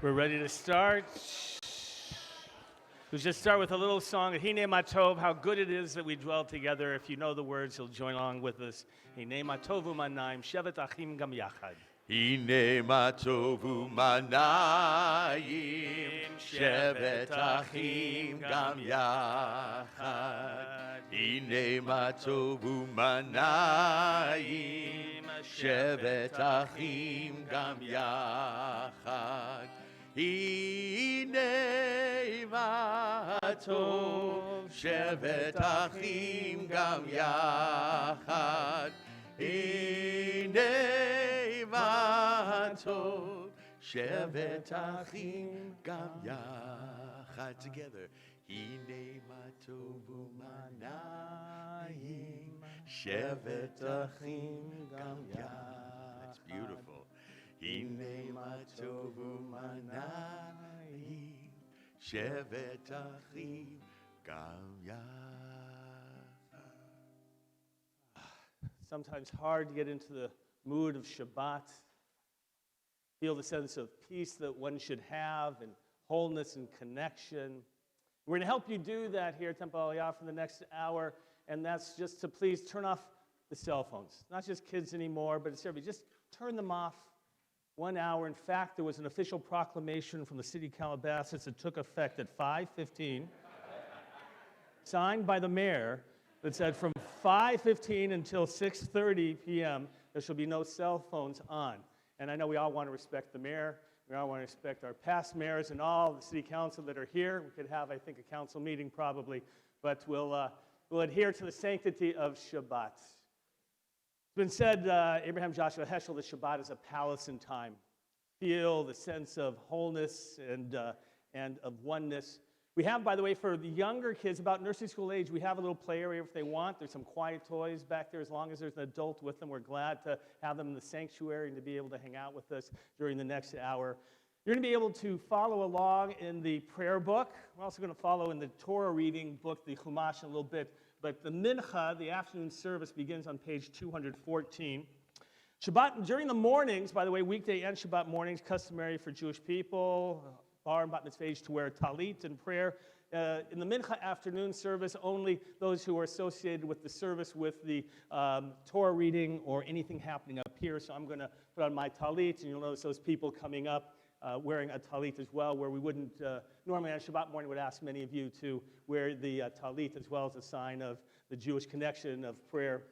We're ready to start. We'll just start with a little song, Hine Matov, how good it is that we dwell together. If you know the words, you'll join along with us. Hine Matov u'manayim, shevet achim gam yachad. Hine matov u'manayim, shevet achim gam yachad. Hine matov u'manayim, shevet achim gam yachad. Hine matov, shevet achim gam yachad. Hine matov, shevet achim gam yachad. Together. Hine matov u'manayim, shevet achim gam yachad. It's beautiful. Hine matov u'manayim, shevet achim gam yachad. Sometimes hard to get into the mood of Shabbat. Feel the sense of peace that one should have and wholeness and connection. We're going to help you do that here at Temple Aliyah for the next hour, and that's just to please turn off the cell phones. Not just kids anymore, but it's everybody. Just turn them off 1 hour. In fact, there was an official proclamation from the city of Calabasas that took effect at 5:15, signed by the mayor, that said from 5:15 until 6:30 p.m., there shall be no cell phones on. And I know we all want to respect the mayor. We all want to respect our past mayors and all the city council that are here. We could have, I think, a council meeting probably, but we'll adhere to the sanctity of Shabbat. It's been said, Abraham Joshua Heschel, that Shabbat is a palace in time. Feel the sense of wholeness and of oneness. We have, by the way, for the younger kids, about nursery school age, we have a little play area if they want. There's some quiet toys back there as long as there's an adult with them. We're glad to have them in the sanctuary and to be able to hang out with us during the next hour. You're going to be able to follow along in the prayer book. We're also going to follow in the Torah reading book, the Chumash, in a little bit. But the Mincha, the afternoon service, begins on page 214. Shabbat, during the mornings, by the way, weekday and Shabbat mornings, customary for Jewish people, bar and bat mitzvah age to wear talit and prayer. In the Mincha afternoon service, only those who are associated with the service with the Torah reading or anything happening up here. So I'm going to put on my talit, and you'll notice those people coming up wearing a talit as well, where we wouldn't, normally on Shabbat morning would ask many of you to wear the talit as well as a sign of the Jewish connection of prayer.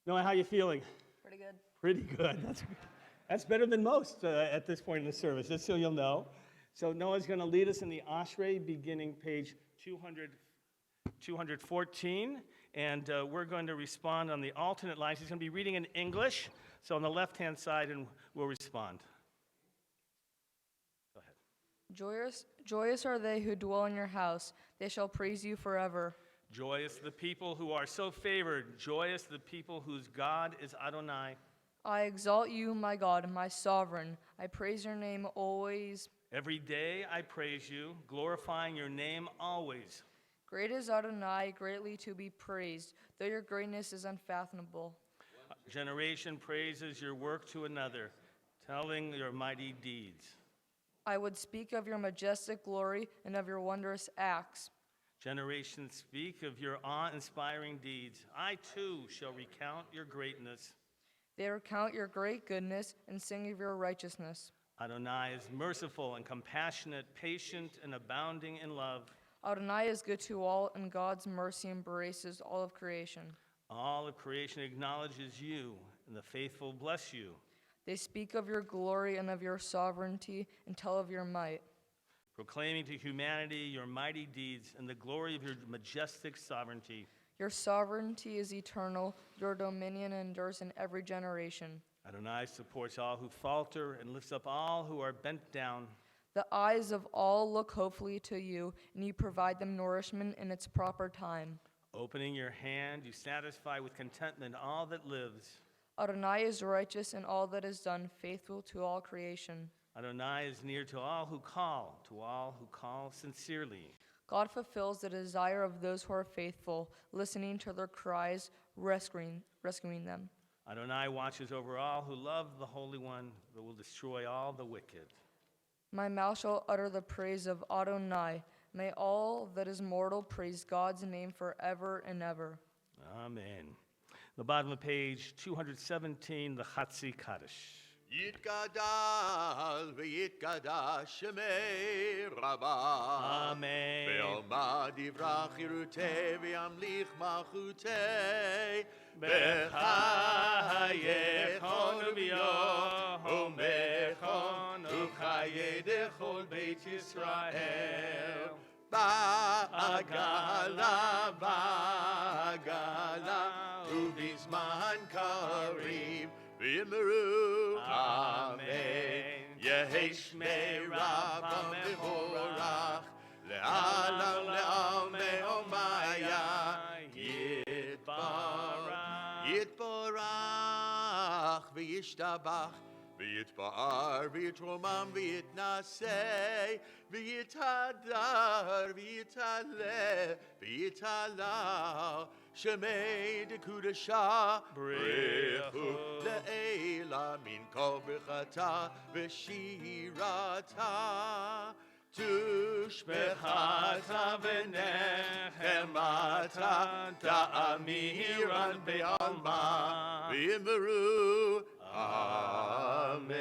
Noah, how are you feeling? Pretty good. Pretty good. That's better than most at this point in the service, just so you'll know. So Noah's going to lead us in the Ashrei, beginning page 214, and we're going to respond on the alternate lines. He's going to be reading in English, so on the left-hand side, and we'll respond. Go ahead. Joyous are they who dwell in your house. They shall praise you forever. Joyous the people who are so favored. Joyous the people whose God is Adonai. I exalt you, my God, my sovereign. I praise your name always. Every day I praise you, glorifying your name always. Great is Adonai, greatly to be praised, though your greatness is unfathomable. Generation praises your work to another, telling your mighty deeds. I would speak of your majestic glory and of your wondrous acts. Generations speak of your awe-inspiring deeds. I too shall recount your greatness. They recount your great goodness and sing of your righteousness. Adonai is merciful and compassionate, patient and abounding in love. Adonai is good to all, and God's mercy embraces all of creation. All of creation acknowledges you, and the faithful bless you. They speak of your glory and of your sovereignty and tell of your might. Proclaiming to humanity your mighty deeds and the glory of your majestic sovereignty. Your sovereignty is eternal. Your dominion endures in every generation. Adonai supports all who falter and lifts up all who are bent down. The eyes of all look hopefully to you, and you provide them nourishment in its proper time. Opening your hand, you satisfy with contentment all that lives. Adonai is righteous in all that is done, faithful to all creation. Adonai is near to all who call sincerely. God fulfills the desire of those who are faithful, listening to their cries, rescuing them. Adonai watches over all who love the Holy One, but will destroy all the wicked. My mouth shall utter the praise of Adonai. May all that is mortal praise God's name forever and ever. Amen. The bottom of page 217, the Chatzi Kaddish. יתגדל ויתקדש שמי רבה. Amen. בעלמא דברה חירותי וימליך מלכותי. בחייכון וביומכון וחיי דכל בית ישראל. בעגלה בעגלה ובזמן קריב ויאמרו אמן. יהי שמי רבא מבורך לעלם לעלמי עלמיה יתברך וישתבח ויתפאר ויתרומם ויתנשא ויתהדר ויתעלה ויתהלל שמי דקודשה ברכו לעילה מן כל ברכתה ושירתה תושבחתה ונחמתה תאמירן בעלמא ויאמרו Amen.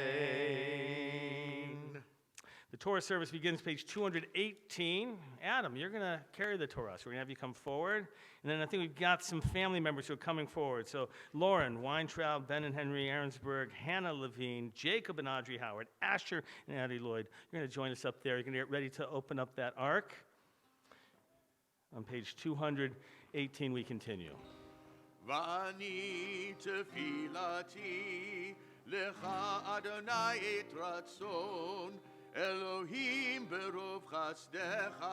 The Torah service begins page 218. Adam, you're going to carry the Torah, so we're going to have you come forward. And then I think we've got some family members who are coming forward. So Lauren, Weintraub, Ben and Henry Aaronsburg, Hannah Levine, Jacob and Audrey Howard, Asher and Addie Lloyd. You're going to join us up there. You're going to get ready to open up that ark. On page 218, we continue. ואני תפילתי לך אדוני את רצון אלוהים ברוב חסדך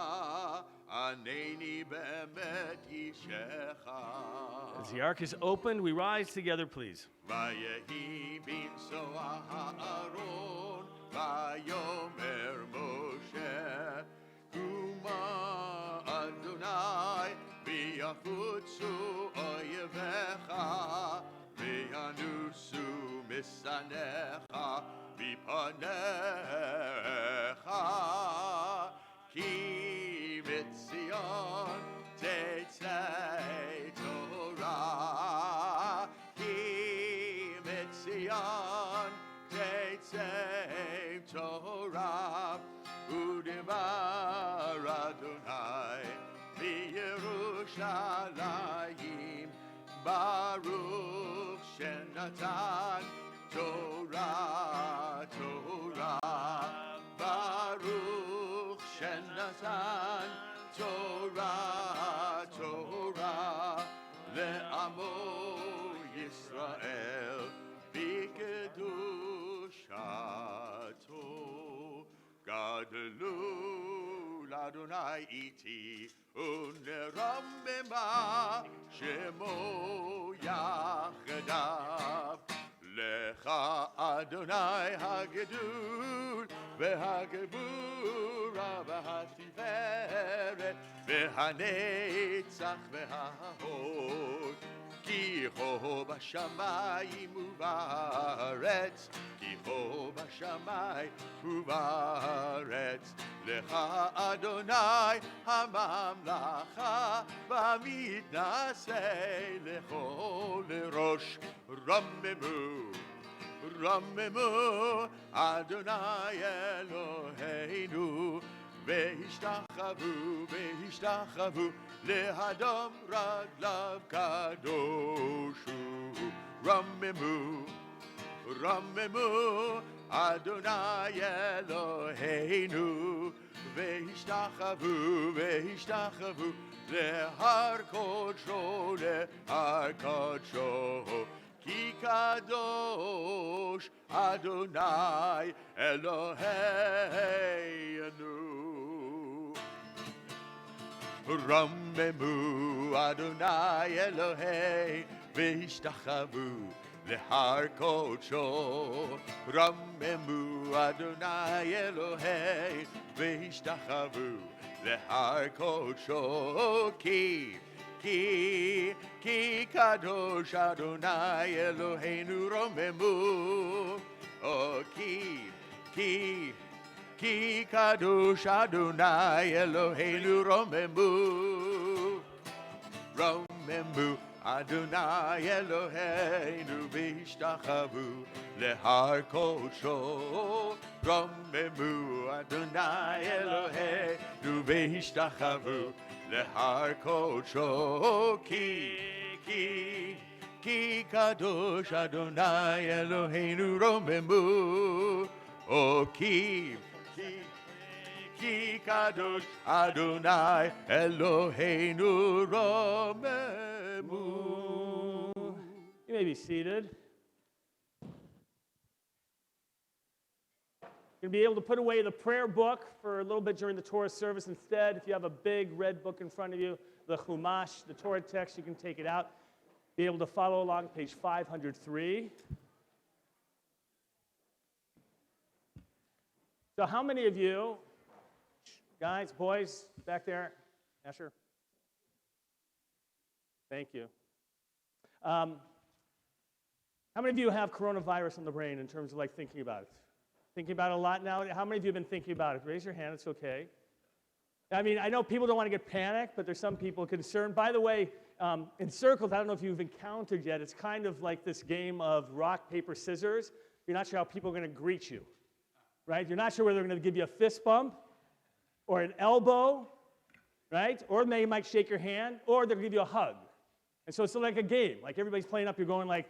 ענני באמת אישך. As the ark is opened, we rise together, please. ויהי בנסוע הארון ויאמר משה קומה אדוני ויחוצו אויביך וינוסו משנאיך מפניך כי מציון תצא תורה כי מציון תצא תורה ודבר אדוני בירושלים ברוך שנתן תורה תורה ברוך שנתן תורה תורה לעמו ישראל בקדושתו גדלו לאדוני איתי ונרוממה שמו יחדיו לך אדוני הגדול והגבורה והתפארת והנצח וההוד כי הו בשמיים ובארץ כי הו בשמיים ובארץ לך אדוני הממלכה והמתנשא לכל ראש רוממו רוממו אדוני אלוהינו והשתחוו והשתחוו להדום רגליו קדוש הוא רוממו רוממו אדוני אלוהינו והשתחוו והשתחוו להר קודשו להר קודשו כי קדוש אדוני אלוהינו רוממו אדוני אלוהי והשתחוו להר קודשו רוממו אדוני אלוהי והשתחוו להר קודשו כי קדוש אדוני אלוהינו רוממו כי כי קדוש אדוני אלוהינו רוממו. רוממו אדוני אלוהינו והשתחוו להר קודשו. רוממו אדוני אלוהינו והשתחוו להר קודשו. כי קדוש אדוני אלוהינו רוממו. כי קדוש אדוני אלוהינו רוממו. You may be seated. You're going to be able to put away the prayer book for a little bit during the Torah service. Instead, if you have a big red book in front of you, the Chumash, the Torah text, you can take it out. Be able to follow along, page 503. So how many of you, guys, boys, back there, Asher? Thank you. How many of you have coronavirus in the brain in terms of like thinking about it? Thinking about it a lot now? How many of you have been thinking about it? Raise your hand, it's okay. I mean, I know people don't want to get panicked, but there's some people concerned. By the way, in circles, I don't know if you've encountered yet, it's kind of like this game of rock, paper, scissors. You're not sure how people are going to greet you, right? You're not sure whether they're going to give you a fist bump or an elbow, right? Or they might shake your hand, or they'll give you a hug. And so it's like a game. Like everybody's playing up, you're going like,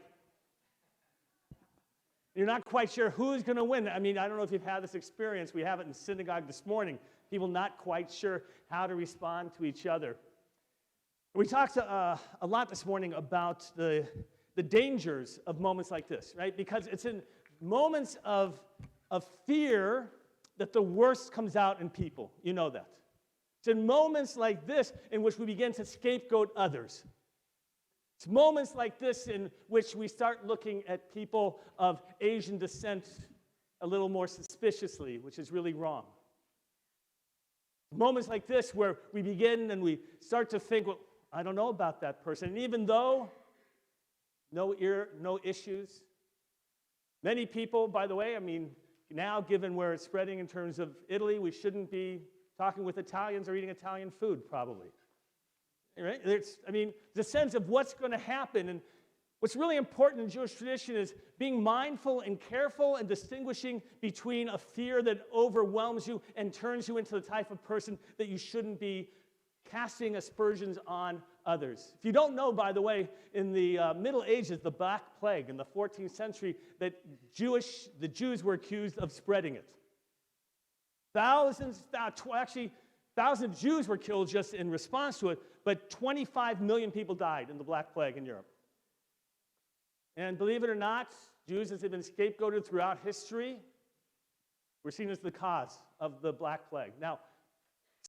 you're not quite sure who's going to win. I mean, I don't know if you've had this experience. We have it in synagogue this morning. People not quite sure how to respond to each other. We talked a lot this morning about the dangers of moments like this, right? Because it's in moments of fear that the worst comes out in people. You know that. It's in moments like this in which we begin to scapegoat others. It's moments like this in which we start looking at people of Asian descent a little more suspiciously, which is really wrong. Moments like this where we begin and we start to think, well, I don't know about that person. And even though no issues, many people, by the way, I mean, now given where it's spreading in terms of Italy, we shouldn't be talking with Italians or eating Italian food, probably. Right? There's a sense of what's going to happen. And what's really important in Jewish tradition is being mindful and careful and distinguishing between a fear that overwhelms you and turns you into the type of person that you shouldn't be casting aspersions on others. If you don't know, by the way, in the Middle Ages, the Black Plague in the 14th century, that the Jews were accused of spreading it. Thousands of Jews were killed just in response to it, but 25 million people died in the Black Plague in Europe. And believe it or not, Jews, as they've been scapegoated throughout history, were seen as the cause of the Black Plague. Now,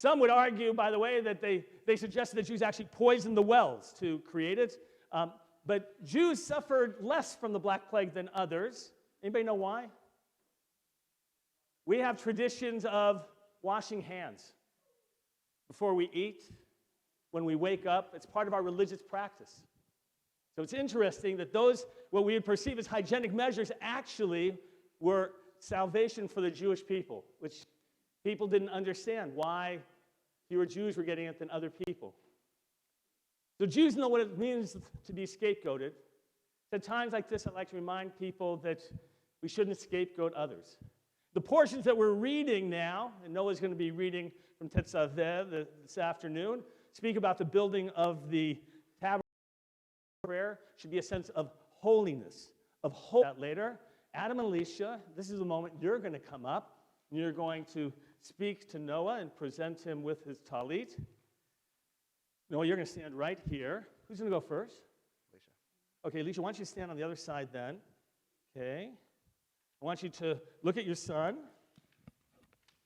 some would argue, by the way, that they suggested that Jews actually poisoned the wells to create it. But Jews suffered less from the Black Plague than others. Anybody know why? We have traditions of washing hands before we eat, when we wake up. It's part of our religious practice. So it's interesting that those, what we would perceive as hygienic measures, actually were salvation for the Jewish people, which people didn't understand why fewer Jews were getting it than other people. So Jews know what it means to be scapegoated. At times like this, I'd like to remind people that we shouldn't scapegoat others. The portions that we're reading now, and Noah's going to be reading from Tetzavev this afternoon, speak about the building of the tabernacle. Prayer should be a sense of holiness, of hope. That later, Adam and Elisha, this is the moment you're going to come up, and you're going to speak to Noah and present him with his talit. Noah, you're going to stand right here. Who's going to go first? Alicia. Okay, Elisha, why don't you stand on the other side then? Okay. I want you to look at your son,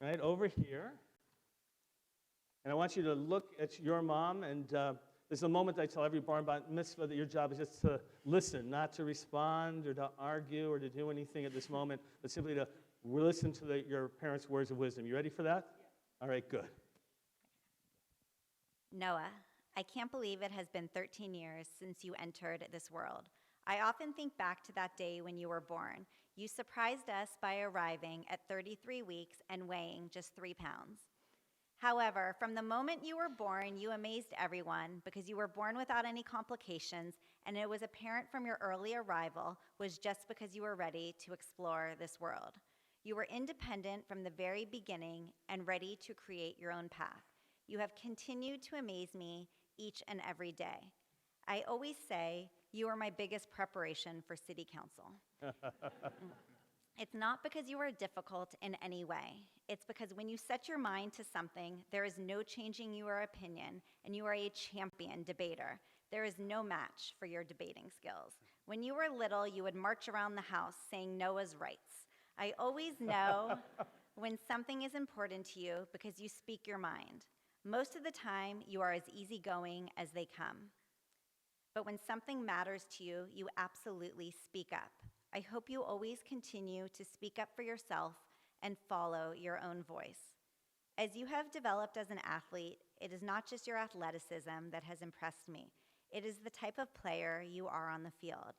right, over here. And I want you to look at your mom, and this is a moment I tell every bar mitzvah that your job is just to listen, not to respond or to argue or to do anything at this moment, but simply to listen to your parents' words of wisdom. You ready for that? Yeah. All right, good. Noah, I can't believe it has been 13 years since you entered this world. I often think back to that day when you were born. You surprised us by arriving at 33 weeks and weighing just 3 pounds. However, from the moment you were born, you amazed everyone because you were born without any complications, and it was apparent from your early arrival was just because you were ready to explore this world. You were independent from the very beginning and ready to create your own path. You have continued to amaze me each and every day. I always say you are my biggest preparation for city council. It's not because you are difficult in any way. It's because when you set your mind to something, there is no changing your opinion, and you are a champion debater. There is no match for your debating skills. When you were little, you would march around the house saying Noah's rights. I always know when something is important to you because you speak your mind. Most of the time, you are as easygoing as they come. But when something matters to you, you absolutely speak up. I hope you always continue to speak up for yourself and follow your own voice. As you have developed as an athlete, it is not just your athleticism that has impressed me. It is the type of player you are on the field.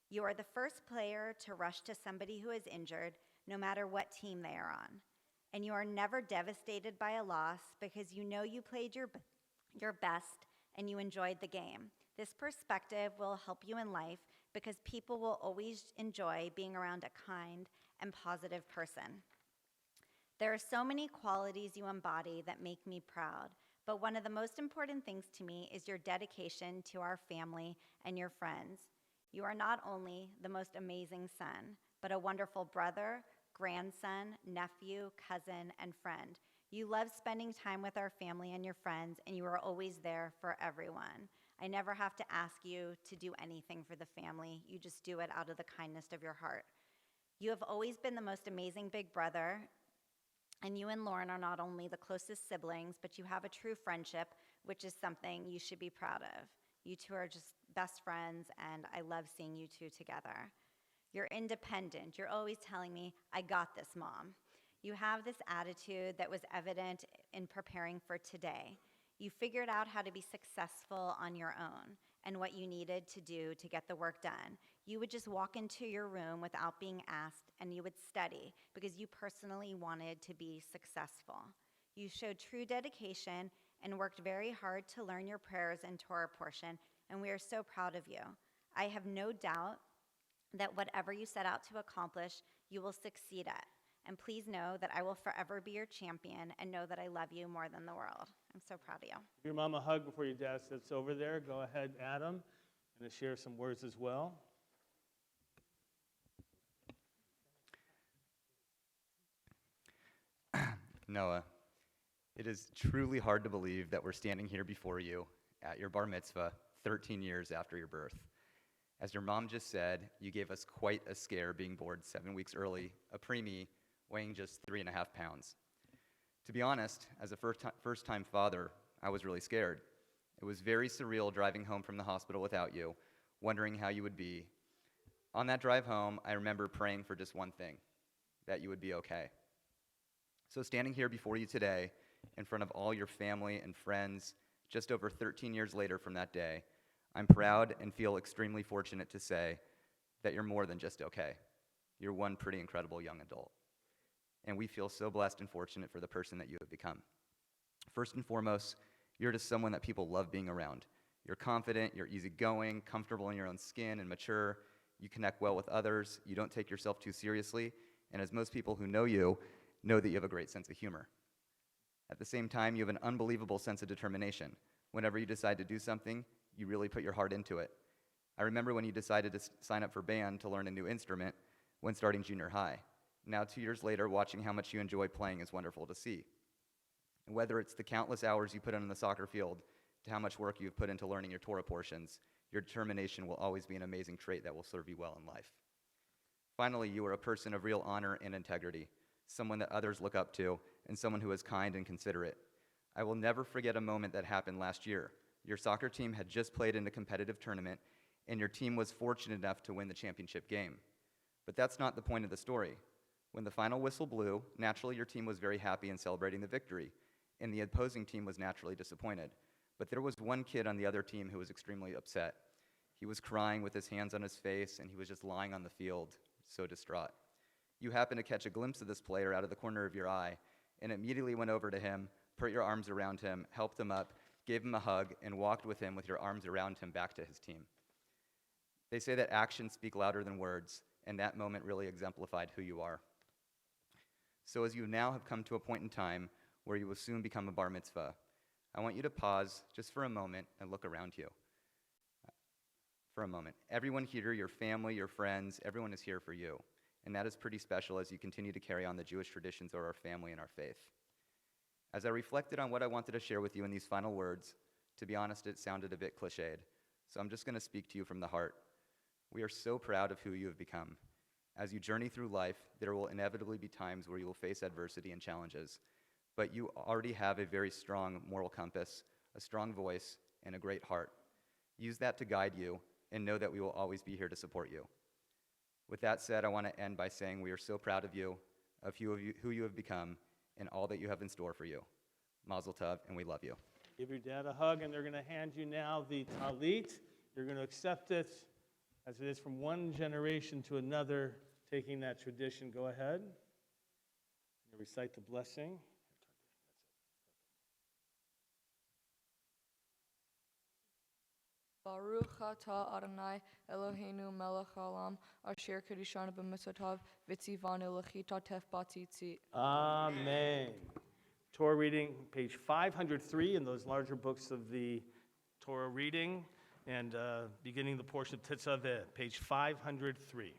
You are the first player to rush to somebody who is injured, no matter what team they are on. And you are never devastated by a loss because you know you played your best and you enjoyed the game. This perspective will help you in life because people will always enjoy being around a kind and positive person. There are so many qualities you embody that make me proud, but one of the most important things to me is your dedication to our family and your friends. You are not only the most amazing son, but a wonderful brother, grandson, nephew, cousin, and friend. You love spending time with our family and your friends, and you are always there for everyone. I never have to ask you to do anything for the family. You just do it out of the kindness of your heart. You have always been the most amazing big brother, and you and Lauren are not only the closest siblings, but you have a true friendship, which is something you should be proud of. You two are just best friends, and I love seeing you two together. You're independent. You're always telling me, I got this, Mom. You have this attitude that was evident in preparing for today. You figured out how to be successful on your own and what you needed to do to get the work done. You would just walk into your room without being asked, and you would study because you personally wanted to be successful. You showed true dedication and worked very hard to learn your prayers and Torah portion, and we are so proud of you. I have no doubt that whatever you set out to accomplish, you will succeed at. And please know that I will forever be your champion and know that I love you more than the world. I'm so proud of you. Give your mom a hug before your dad sits over there. Go ahead, Adam, and to share some words as well. Noah, it is truly hard to believe that we're standing here before you at your bar mitzvah 13 years after your birth. As your mom just said, you gave us quite a scare being born 7 weeks early, a preemie, weighing just 3.5 pounds. To be honest, as a first-time father, I was really scared. It was very surreal driving home from the hospital without you, wondering how you would be. On that drive home, I remember praying for just one thing, that you would be okay. So standing here before you today, in front of all your family and friends, just over 13 years later from that day, I'm proud and feel extremely fortunate to say that you're more than just okay. You're one pretty incredible young adult. And we feel so blessed and fortunate for the person that you have become. First and foremost, you're just someone that people love being around. You're confident, you're easygoing, comfortable in your own skin, and mature. You connect well with others. You don't take yourself too seriously. And as most people who know you know that you have a great sense of humor. At the same time, you have an unbelievable sense of determination. Whenever you decide to do something, you really put your heart into it. I remember when you decided to sign up for band to learn a new instrument when starting junior high. Now, 2 years later, watching how much you enjoy playing is wonderful to see. And whether it's the countless hours you put in on the soccer field to how much work you've put into learning your Torah portions, your determination will always be an amazing trait that will serve you well in life. Finally, you are a person of real honor and integrity, someone that others look up to, and someone who is kind and considerate. I will never forget a moment that happened last year. Your soccer team had just played in a competitive tournament, and your team was fortunate enough to win the championship game. But that's not the point of the story. When the final whistle blew, naturally your team was very happy in celebrating the victory, and the opposing team was naturally disappointed. But there was one kid on the other team who was extremely upset. He was crying with his hands on his face, and he was just lying on the field, so distraught. You happened to catch a glimpse of this player out of the corner of your eye, and immediately went over to him, put your arms around him, helped him up, gave him a hug, and walked with him with your arms around him back to his team. They say that actions speak louder than words, and that moment really exemplified who you are. So as you now have come to a point in time where you will soon become a bar mitzvah, I want you to pause just for a moment and look around you. For a moment. Everyone here, your family, your friends, everyone is here for you. And that is pretty special as you continue to carry on the Jewish traditions of our family and our faith. As I reflected on what I wanted to share with you in these final words, to be honest, it sounded a bit cliched. So I'm just going to speak to you from the heart. We are so proud of who you have become. As you journey through life, there will inevitably be times where you will face adversity and challenges. But you already have a very strong moral compass, a strong voice, and a great heart. Use that to guide you, and know that we will always be here to support you. With that said, I want to end by saying we are so proud of you, who you have become, and all that you have in store for you. Mazel tov, and we love you. Give your dad a hug, and they're going to hand you now the talit. You're going to accept it as it is from one generation to another, taking that tradition. Go ahead. You recite the blessing. Baruch atah Adonai Eloheinu melech haolam asher kedishanu b'mitzvotav v'tzivanu l'chita tef b'tzitzit. Amen. Torah reading, page 503 in those larger books of the Torah reading, and beginning the portion of Tetzaveh, page 503.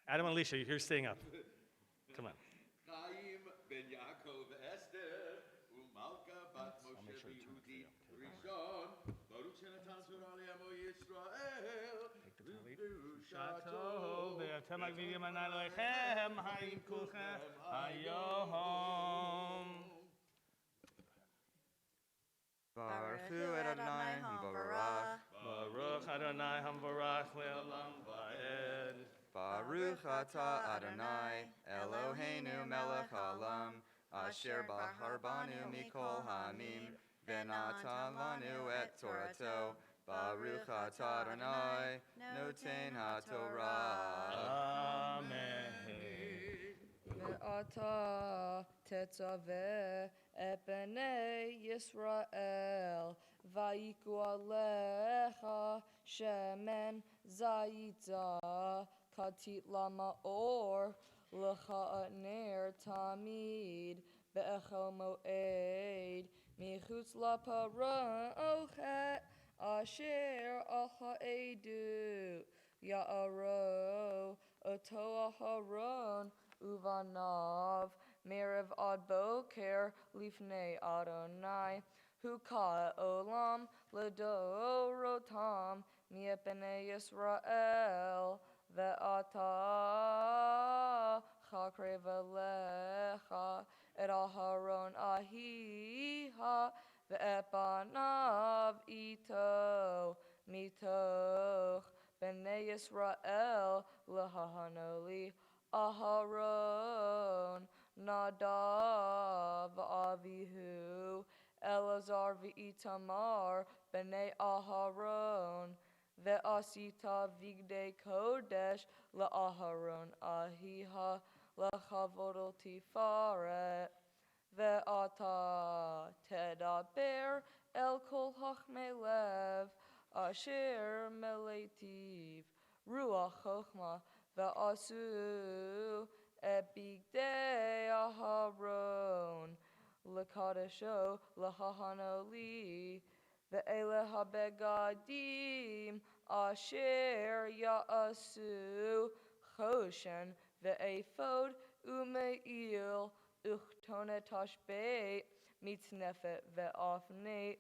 Adam and Alicia, you're staying up. Come on. I'll make sure to turn it for you. Baruch hu Adonai Hamvarach. Baruch Adonai Hamvarach le'olam va'ed. Baruch atah Adonai Eloheinu melech haolam asher bahar banu mikol hamim v'natan lanu et torato. Baruch atah Adonai noten haTorah. Amen. Ve'ata tetzaveh et bnei Yisrael vayiku alecha shemen zayita katit lama or lecha ner tamid be'echel moed michutz laparochet asher al ha'edu ya'aro oto aharon uvanav merev ad boker lifnei Adonai huka olam ledorotam mi'epnei Yisrael ve'ata chakre v'lecha et aharon ahiha ve'epanav ito mitoch b'nei Yisrael lehahanoli Aharon, Nadav, Avihu, Elazar v'itamar, b'nei Aharon, ve'asita vigdei kodesh le'Aharon ahiha lechavod tifaret, ve'ata tedaber el kol hachmei lev, asher meletiv, ruach chochma, Va'asu ebigdei Aharon lekadesho lehahanoli ve'ele habegadim asher ya'asu choshen ve'ephod umeil uchtonet tashbeit mitznefet ve'afneit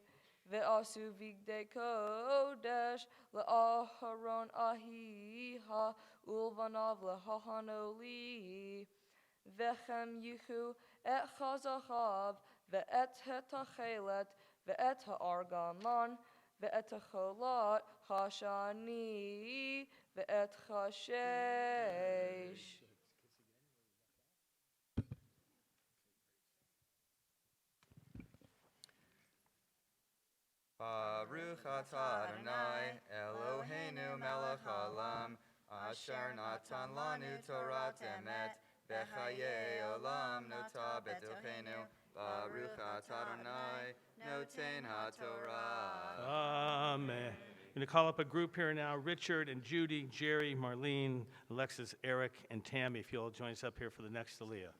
ve'asu vigdei kodesh le'aharon ahiha ulvanav lehahanoli vechem yichu et chazachav ואת התכלת, ואת הארגמן, ואת החולות השני, ואת חשש. Baruch atah Adonai, Eloheinu melech haolam, asher natan lanu Torat emet, b'chayei olam nota betochenu. Baruch atah Adonai, noten haTorah. Amen. I'm going to call up a group here now. Richard and Judy, Jerry, Marlene, Alexis, Eric, and Tammy, if you'll join us up here for the next Aliyah.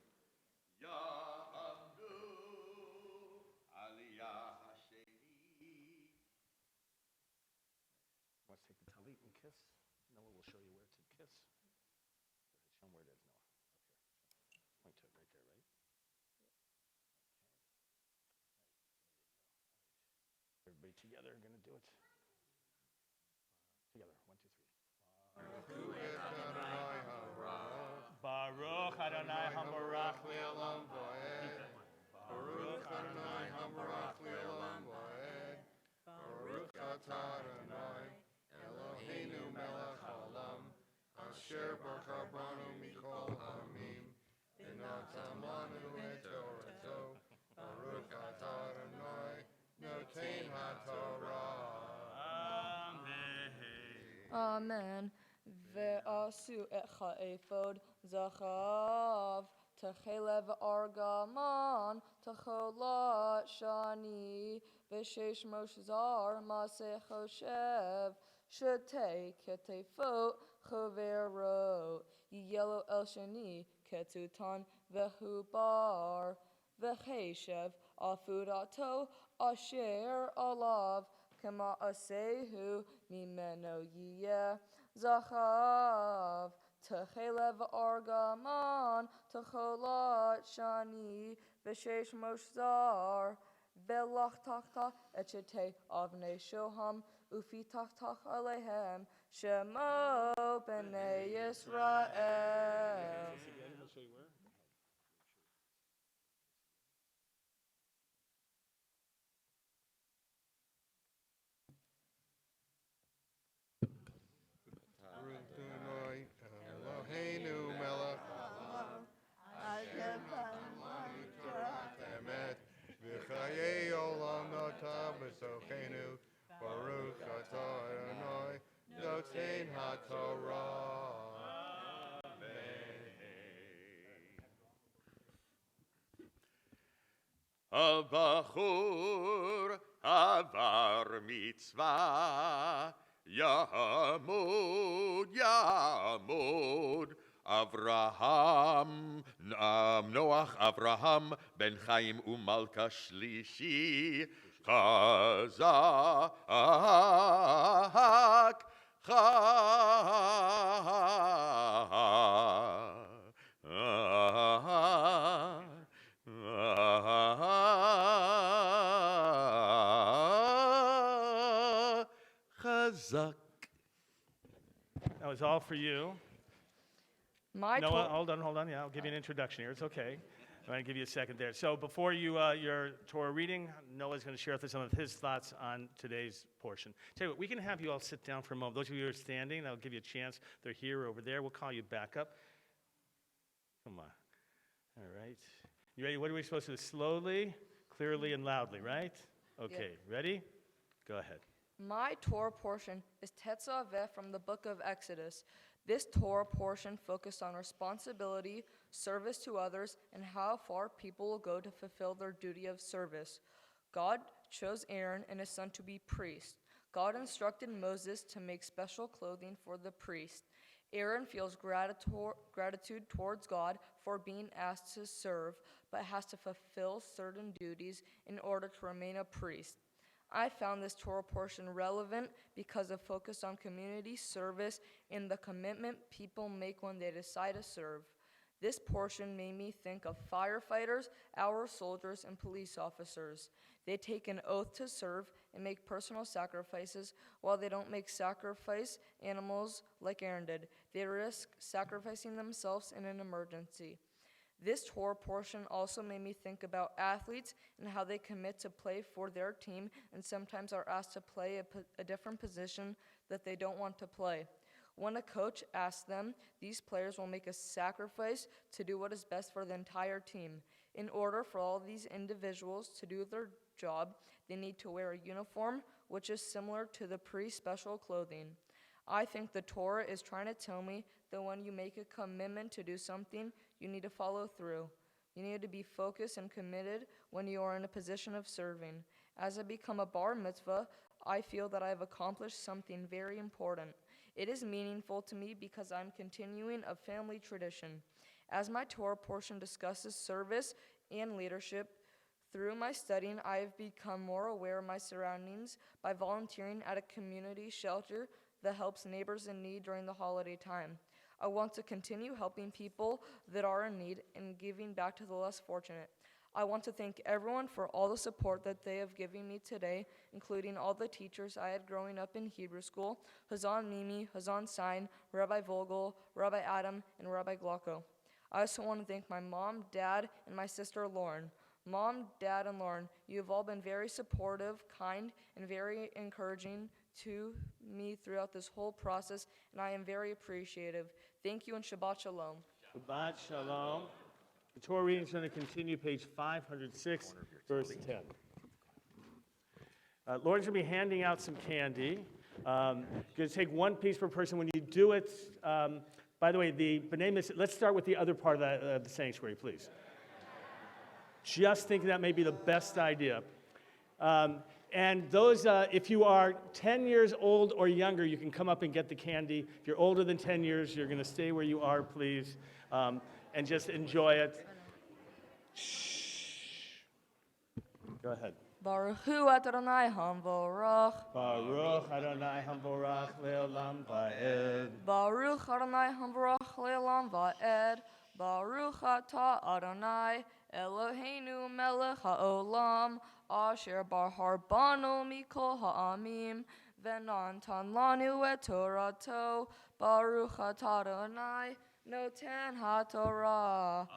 Aliyah Hasheni. Want to take the talit and kiss? Noah will show you where to kiss. Show him where it is, Noah. Up here. Point to it right there, right? Okay. Everybody together are going to do it. Together. 1, 2, 3. Baruch Adonai Hamarach Le'olam Voed. Baruch Adonai Hamarach Le'olam Voed. Baruch atah Adonai, Eloheinu melech haolam, asher baruch banu mikol ha'amim, v'natan lanu et Torato. Baruch atah Adonai, noten haTorah. Amen. Ve'asu echa ephod zachav techelev argaman techolat shani v'shesh moshzar maseh choshev shetei ketefot chovero yellow el shani ketutan vehubar v'cheshev afudato asher alav kama asehu mimeno yiyeh zachav techelev argaman techolat shani v'shesh moshzar velachtakta etchete avnei shoham ufitachtach alehem shemo b'nei Yisrael. We'll show you where. Adonai, Eloheinu melech haolam, asher natan lanu Torat emet, v'chayei olam nota b'tochenu. Baruch atah Adonai, noten haTorah. Abachur avar mitzvah, Yamud, Avraham, Noach, Avraham, Ben Chaim, Umalka Shlishi, Chazak, Chazak. That was all for you. My Noah, Tor- hold on. Yeah, I'll give you an introduction here. It's okay. I'm going to give you a second there. So before your Torah reading, Noah's going to share with us some of his thoughts on today's portion. Tell you what, we can have you all sit down for a moment. Those of you who are standing, I'll give you a chance. They're here or over there. We'll call you back up. Come on. All right. You ready? What are we supposed to do? Slowly, clearly, and loudly, right? Okay. Ready? Go ahead. My Torah portion is Tetzaveh from the book of Exodus. This Torah portion focused on responsibility, service to others, and how far people will go to fulfill their duty of service. God chose Aaron and his son to be priests. God instructed Moses to make special clothing for the priest. Aaron feels gratitude towards God for being asked to serve, but has to fulfill certain duties in order to remain a priest. I found this Torah portion relevant because of focus on community service and the commitment people make when they decide to serve. This portion made me think of firefighters, our soldiers, and police officers. They take an oath to serve and make personal sacrifices while they don't make sacrifice animals like Aaron did. They risk sacrificing themselves in an emergency. This Torah portion also made me think about athletes and how they commit to play for their team and sometimes are asked to play a different position that they don't want to play. When a coach asks them, these players will make a sacrifice to do what is best for the entire team. In order for all these individuals to do their job, they need to wear a uniform, which is similar to the pre-special clothing. I think the Torah is trying to tell me that when you make a commitment to do something, you need to follow through. You need to be focused and committed when you are in a position of serving. As I become a bar mitzvah, I feel that I have accomplished something very important. It is meaningful to me because I'm continuing a family tradition. As my Torah portion discusses service and leadership, through my studying, I have become more aware of my surroundings by volunteering at a community shelter that helps neighbors in need during the holiday time. I want to continue helping people that are in need and giving back to the less fortunate. I want to thank everyone for all the support that they have given me today, including all the teachers I had growing up in Hebrew school, Hazan Mimi, Hazan Sein, Rabbi Vogel, Rabbi Adam, and Rabbi Glocko. I also want to thank my mom, dad, and my sister Lauren. Mom, Dad, and Lauren, you have all been very supportive, kind, and very encouraging to me throughout this whole process, and I am very appreciative. Thank you and Shabbat Shalom. Shabbat Shalom. The Torah reading is going to continue, page 506, verse 10. Lauren's going to be handing out some candy. Going to take one piece per person. When you do it, by the way, let's start with the other part of the sanctuary, please. Just think that may be the best idea. And those, if you are 10 years old or younger, you can come up and get the candy. If you're older than 10 years, you're going to stay where you are, please, and just enjoy it. Shh. Go ahead. Baruch Hu Adonai Hamvorach. Baruch Adonai Hamvorach Le'olam Va'ed. Baruch Adonai Hamvorach Le'olam Va'ed. Baruch Atah Adonai Eloheinu Melech HaOlam Asher Bahar Banu Mikol Ha'amim V'natan Lanu Et Torato Baruch Atah Adonai Noten HaTorah.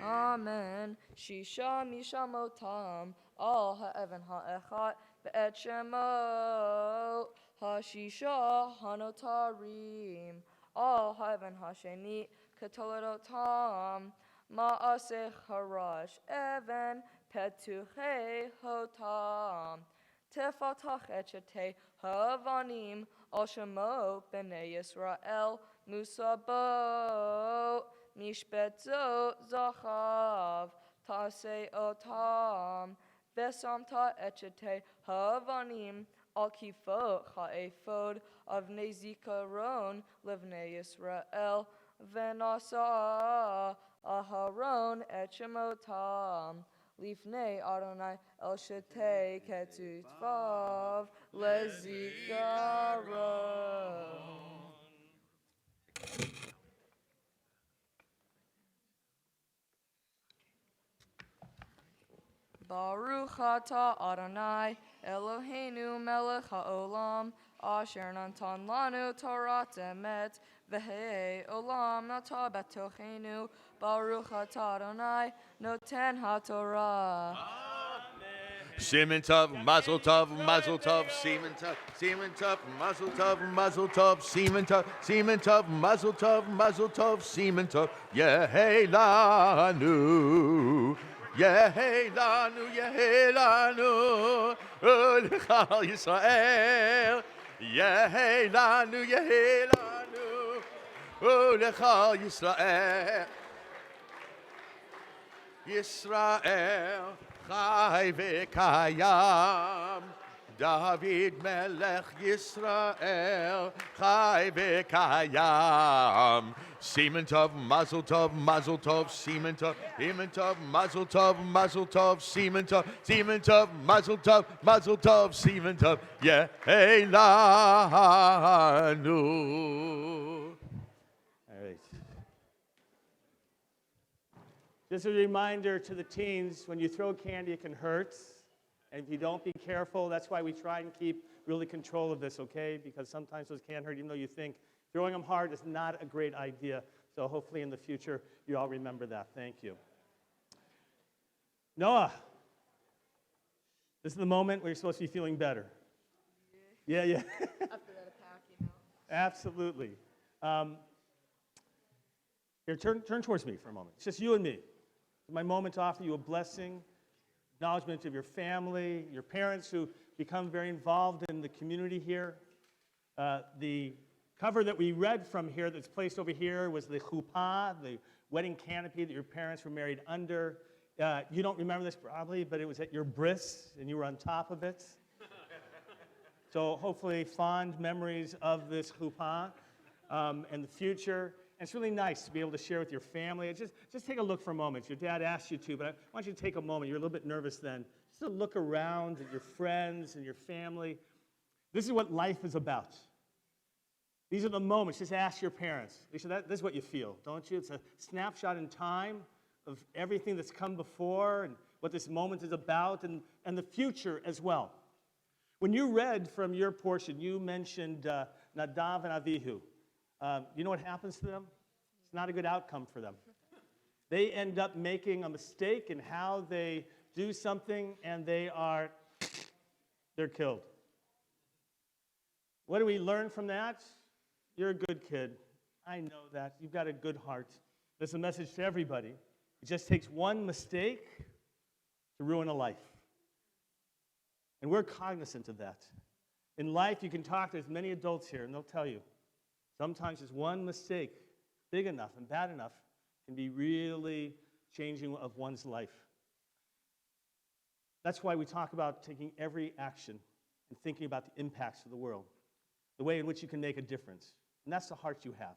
Amen. Shisha Mishamotam Al Ha'evan Ha'echat Ve'et Shemot Ha'shisha Hanotarim Al Ha'evan Ha'sheni Ketolodotam Ma'aseh Harash Evan Petuche Hotam Tefatach Echete Havanim Al Shemot B'nei Yisrael Musabot Mishbetzo Zachav Tasei Otam Besamta Echete Havanim Al Kifot Ha'ephod Avnei Zikaron Levnei Yisrael Venasa Aharon Echemotam Lifnei Adonai El Shetei Ketutvav Lezikaron. Baruch atah Adonai Eloheinu Melech HaOlam Asher Natan Lanu Torat Emet V'hei Olam Nata Betochenu Baruch atah Adonai Noten HaTorah. Siman Tov, Mazel Tov, Mazel Tov, Siman Tov, Mazel Tov, Mazel Tov, Siman Tov, Mazel Tov, Mazel Tov, Siman Tov, Yehei Lanu, Yehei Lanu, Yehei Lanu, L'chal Yisrael, Yehei Lanu, Yehei Lanu, L'chal Yisrael, Yisrael. Chai v'kayam, David melech Yisrael. Chai v'kayam, Siman Tov, Mazel Tov, Mazel Tov, Siman Tov, Siman Tov, Mazel Tov, Mazel Tov, Siman Tov, Mazel Tov, Mazel Tov, Siman Tov, Yehei Lanu. All right. Just a reminder to the teens, when you throw candy, it can hurt. And if you don't be careful, that's why we try and keep really control of this, okay? Because sometimes those can hurt, even though you think throwing them hard is not a great idea. So hopefully in the future, you all remember that. Thank you. Noah, this is the moment where you're supposed to be feeling better. Yeah. After that attack, you know. Absolutely. Here, turn towards me for a moment. It's just you and me. My moment to offer you a blessing, acknowledgement of your family, your parents who become very involved in the community here. The cover that we read from here that's placed over here was the chuppah, the wedding canopy that your parents were married under. You don't remember this probably, but it was at your bris, and you were on top of it. So hopefully fond memories of this chuppah in the future. And it's really nice to be able to share with your family. Just take a look for a moment. Your dad asked you to, but I want you to take a moment. You're a little bit nervous then. Just to look around at your friends and your family. This is what life is about. These are the moments. Just ask your parents. This is what you feel, don't you? It's a snapshot in time of everything that's come before and what this moment is about and the future as well. When you read from your portion, you mentioned Nadav and Avihu. You know what happens to them? It's not a good outcome for them. They end up making a mistake in how they do something, and they're killed. What do we learn from that? You're a good kid. I know that. You've got a good heart. There's a message to everybody. It just takes one mistake to ruin a life. And we're cognizant of that. In life, you can talk to as many adults here, and they'll tell you, sometimes just one mistake, big enough and bad enough, can be really changing of one's life. That's why we talk about taking every action and thinking about the impacts of the world, the way in which you can make a difference. And that's the heart you have.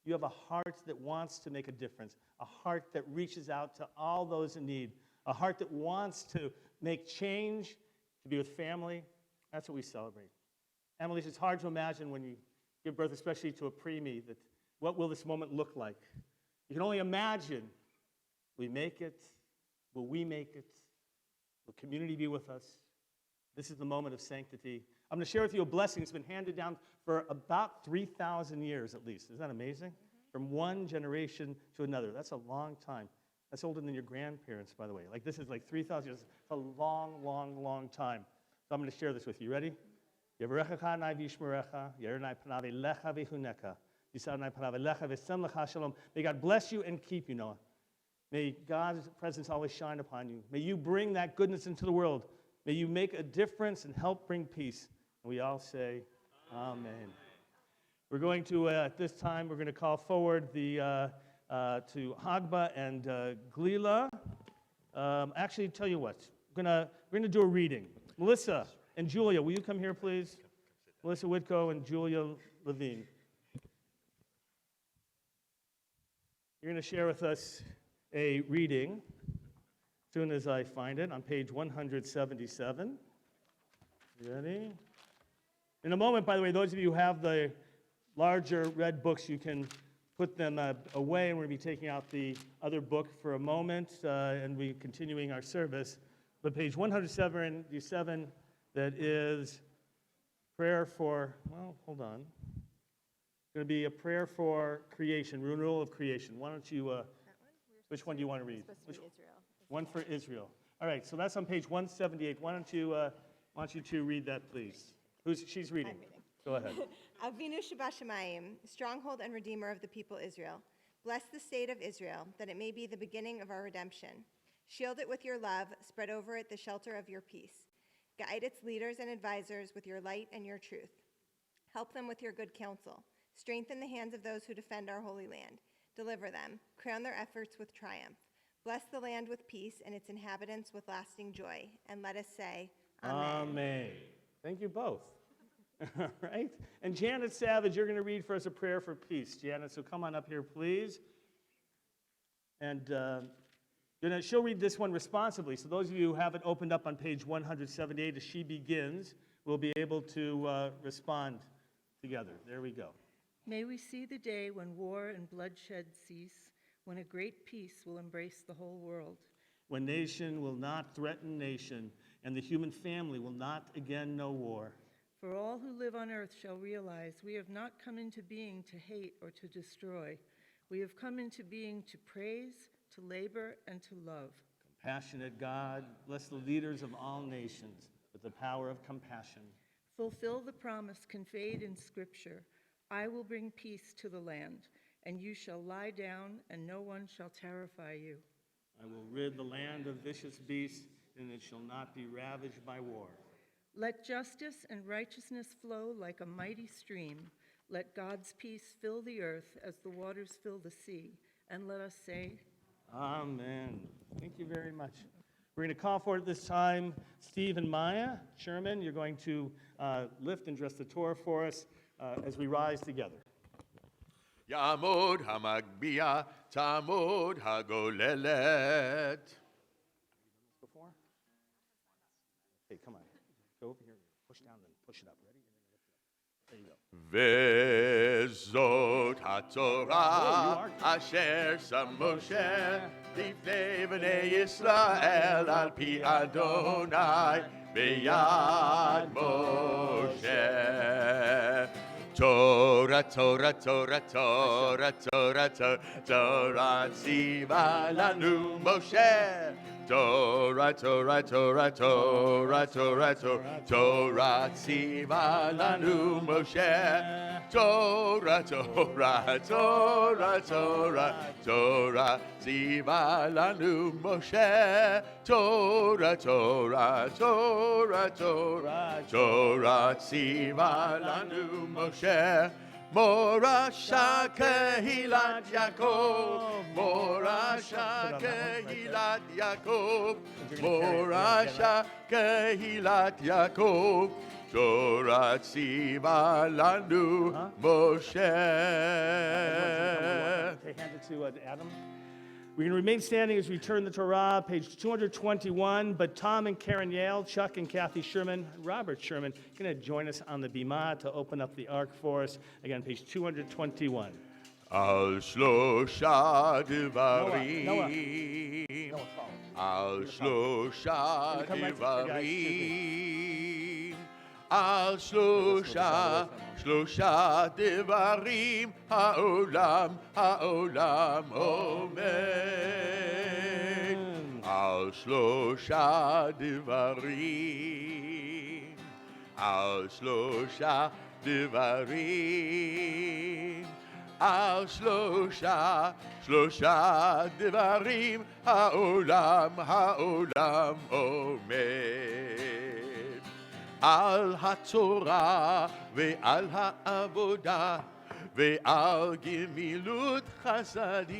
You have a heart that wants to make a difference, a heart that reaches out to all those in need, a heart that wants to make change, to be with family. That's what we celebrate. Emily, it's hard to imagine when you give birth, especially to a preemie, that what will this moment look like? You can only imagine, we make it? Will we make it? Will community be with us? This is the moment of sanctity. I'm going to share with you a blessing that's been handed down for about 3,000 years at least. Isn't that amazing? From one generation to another. That's a long time. That's older than your grandparents, by the way. Like this is like 3,000 years. It's a long, long, long time. So I'm going to share this with you. Ready? May God bless you and keep you, Noah. May God's presence always shine upon you. May you bring that goodness into the world. May you make a difference and help bring peace. And we all say, Amen. We're going to, at this time, we're going to call forward to Hagba and Glila. Actually, tell you what, we're going to do a reading. Melissa and Julia, will you come here, please? Melissa Whitko and Julia Levine. You're going to share with us a reading, as soon as I find it, on page 177. You ready? In a moment, by the way, those of you who have the larger red books, you can put them away, and we're going to be taking out the other book for a moment, and we're continuing our service. But page 177, that is prayer for, well, hold on. It's going to be a prayer for creation, renewal of creation. Why don't you, which one do you want to read? Which, one for Israel. All right, so that's on page 178. Why don't you two read that, please? She's reading. I'm reading. Go ahead. Avinu Shabashamayim, stronghold and redeemer of the people Israel. Bless the state of Israel, that it may be the beginning of our redemption. Shield it with your love, spread over it the shelter of your peace. Guide its leaders and advisors with your light and your truth. Help them with your good counsel. Strengthen the hands of those who defend our holy land. Deliver them. Crown their efforts with triumph. Bless the land with peace and its inhabitants with lasting joy. And let us say, Amen. Amen. Thank you both. All right. And Janet Savage, you're going to read for us a prayer for peace. Janet, so come on up here, please. And she'll read this one responsibly. So those of you who have it opened up on page 178 as she begins, will be able to respond together. There we go. May we see the day when war and bloodshed cease, when a great peace will embrace the whole world. When nation will not threaten nation, and the human family will not again know war. For all who live on earth shall realize we have not come into being to hate or to destroy. We have come into being to praise, to labor, and to love. Compassionate God, bless the leaders of all nations with the power of compassion. Fulfill the promise conveyed in Scripture, I will bring peace to the land, and you shall lie down, and no one shall terrify you. I will rid the land of vicious beasts, and it shall not be ravaged by war. Let justice and righteousness flow like a mighty stream. Let God's peace fill the earth as the waters fill the sea. And let us say, Amen. Thank you very much. We're going to call for it this time Steve and Maya Sherman. You're going to lift and dress the Torah for us as we rise together. Yamod Hamagbiya Tamod Hagolelet. Before? Hey, come on. Go over here. Push down, then push it up. Ready? There you go. Vezot HaTorah Asher Sam Moshe Lifnei Bnei Yisrael Al Pi Adonai Beyad Moshe. Torah, Torah, Torah, Torah, Torah, Torah, Torah, Tziva lanu Moshe. Torah, Torah, Torah, Torah, Torah, Torah, Torah, Tziva lanu Moshe. Torah, Torah, Torah, Torah, Torah, Tziva lanu Moshe. Torah, Torah, Torah, Torah, Torah, Tziva lanu Moshe. Morasha Kehilat Yaakov, Morasha Kehilat Yaakov, Morasha Kehilat Yaakov, Torah Tziva lanu Moshe. Okay, hand it to Adam. We're going to remain standing as we turn the Torah, page 221. But Tom and Karen Yale, Chuck and Kathy Sherman, Robert Sherman, are going to join us on the Bima to open up the ark for us. Again, page 221. Al Shlosha Noah, Devarim, follow. Al Shlosha Come right to the guy, Devarim, Al Shlosha Devarim, Haolam Omed. Al Shlosha Devarim, Al Shlosha Devarim, Al Shlosha Devarim, Haolam Omed. Al HaTorah ve'al ha'avodah ve'al gemilut chasadim.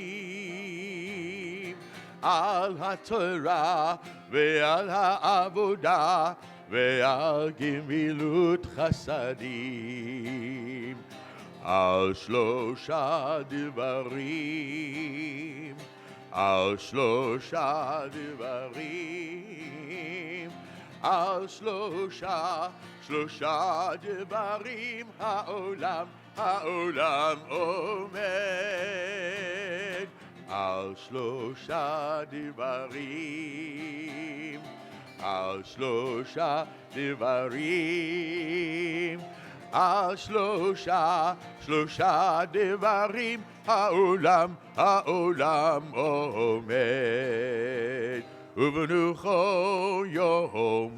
Al HaTorah ve'al ha'avodah ve'al gemilut chasadim. Al Shlosha Devarim, Al Shlosha Devarim, Al Shlosha Devarim, Haolam Omed. Al Shlosha Devarim, Al Shlosha Devarim, Al Shlosha Devarim, Haolam Omed. Uvenucho Yomar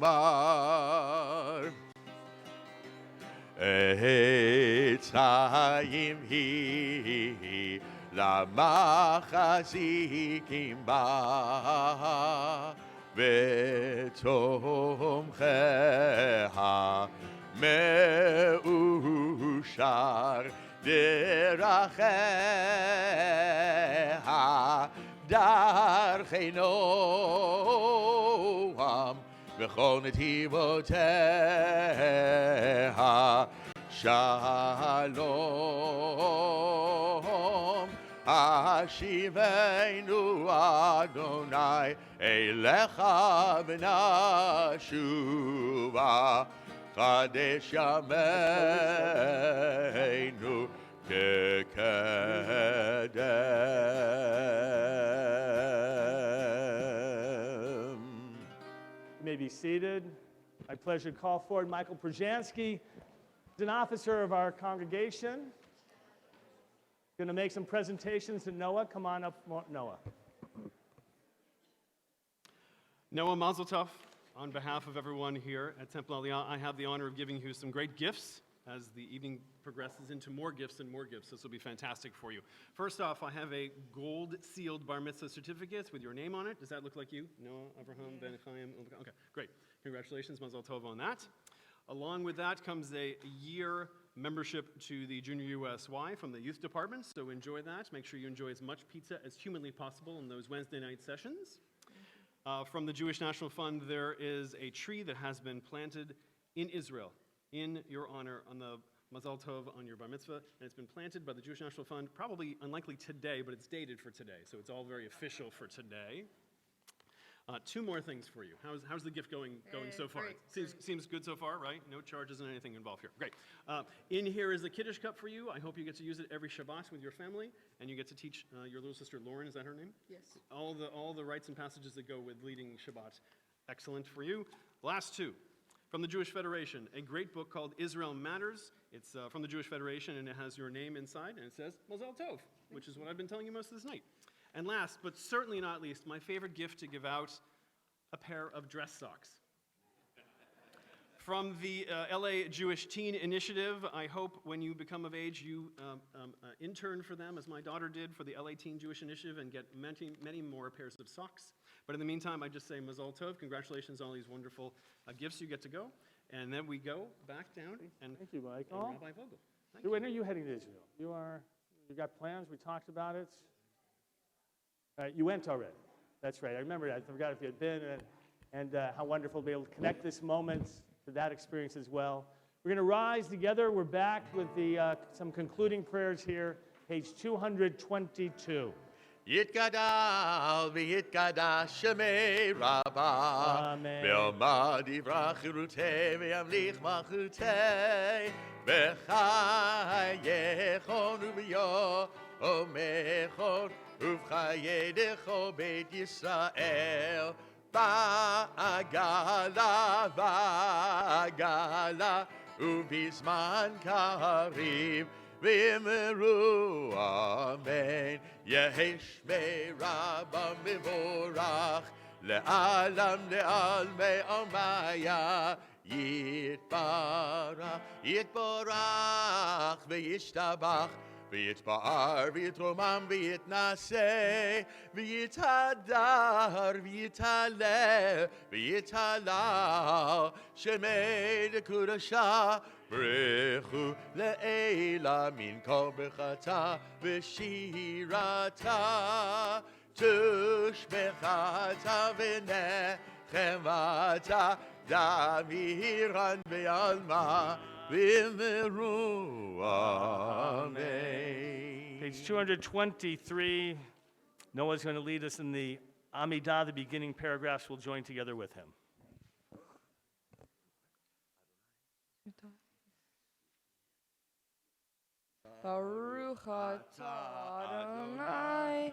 Eitz Hayim hi Lamachazikim ba V'tomcheha Meushar Deracheha Darchei Noam V'chol Netivoteha Shalom Hashivenu Adonai Eilecha V'nashuva Kadesh Yameinu Kekedem. You may be seated. My pleasure to call forward Michael Przanski, an officer of our congregation. Going to make some presentations to Noah. Come on up, Noah. Noah Mazel Tov. On behalf of everyone here at Temple Aliyah, I have the honor of giving you some great gifts as the evening progresses into more gifts and more gifts. This will be fantastic for you. First off, I have a gold-sealed bar mitzvah certificate with your name on it. Does that look like you? Noah, Abraham, Ben Chaim? Okay, great. Congratulations, Mazel Tov on that. Along with that comes a year membership to the Junior USY from the youth department, so enjoy that. Make sure you enjoy as much pizza as humanly possible in those Wednesday night sessions. From the Jewish National Fund, there is a tree that has been planted in Israel in your honor on the Mazal Tov on your bar mitzvah, and it's been planted by the Jewish National Fund, probably unlikely today, but it's dated for today, so it's all very official for today. Two more things for you. How's the gift going so far? Seems good so far, right? No charges and anything involved here. Great. In here is the Kiddush cup for you. I hope you get to use it every Shabbat with your family, and you get to teach your little sister Lauren, is that her name? Yes. All the rites and passages that go with leading Shabbat. Excellent for you. Last two. From the Jewish Federation, a great book called Israel Matters. It's from the Jewish Federation, and it has your name inside, and it says Mazal Tov, which is what I've been telling you most of this night. And last, but certainly not least, my favorite gift to give out, a pair of dress socks. From the LA Jewish Teen Initiative, I hope when you become of age, you intern for them, as my daughter did, for the LA Teen Jewish Initiative, and get many, many more pairs of socks. But in the meantime, I just say Mazal Tov, congratulations on all these wonderful gifts you get to go. And then we go back down and Thank you, Mike. and Rabbi Vogel. Thank When are you heading to Israel? You got plans? We talked about it. You went already. That's right. I remember. I forgot if you had been, and how wonderful to be able to connect this moment to that experience as well. We're going to rise together. We're back with some concluding prayers here, page 222. Yitgadal v'yitgadash Shemei Rabbah Amen. Ve'omad yivrach chirutei ve'yamlich malchutei V'chayechon u'b'yomechon Uvchayedecho Beit Yisrael V'agala v'agala Uvizman karev V'imru Amen Yehi Shmei Rabbah Mivorach Le'alam le'almei Omaya Yitbarach V'yishtabach V'yitba'ar, v'yitromam, v'yitnaseh, v'yitadar, v'yitaleh, v'yitalal, shemei l'kudashah, b'rechu le'ela min kol b'chata, v'shirata, tushbechata v'nechemata, damiran v'alma, Amen. Page 223. Noah's going to lead us in the Amidah, the beginning paragraphs. We'll join together with him. Baruch atah Adonai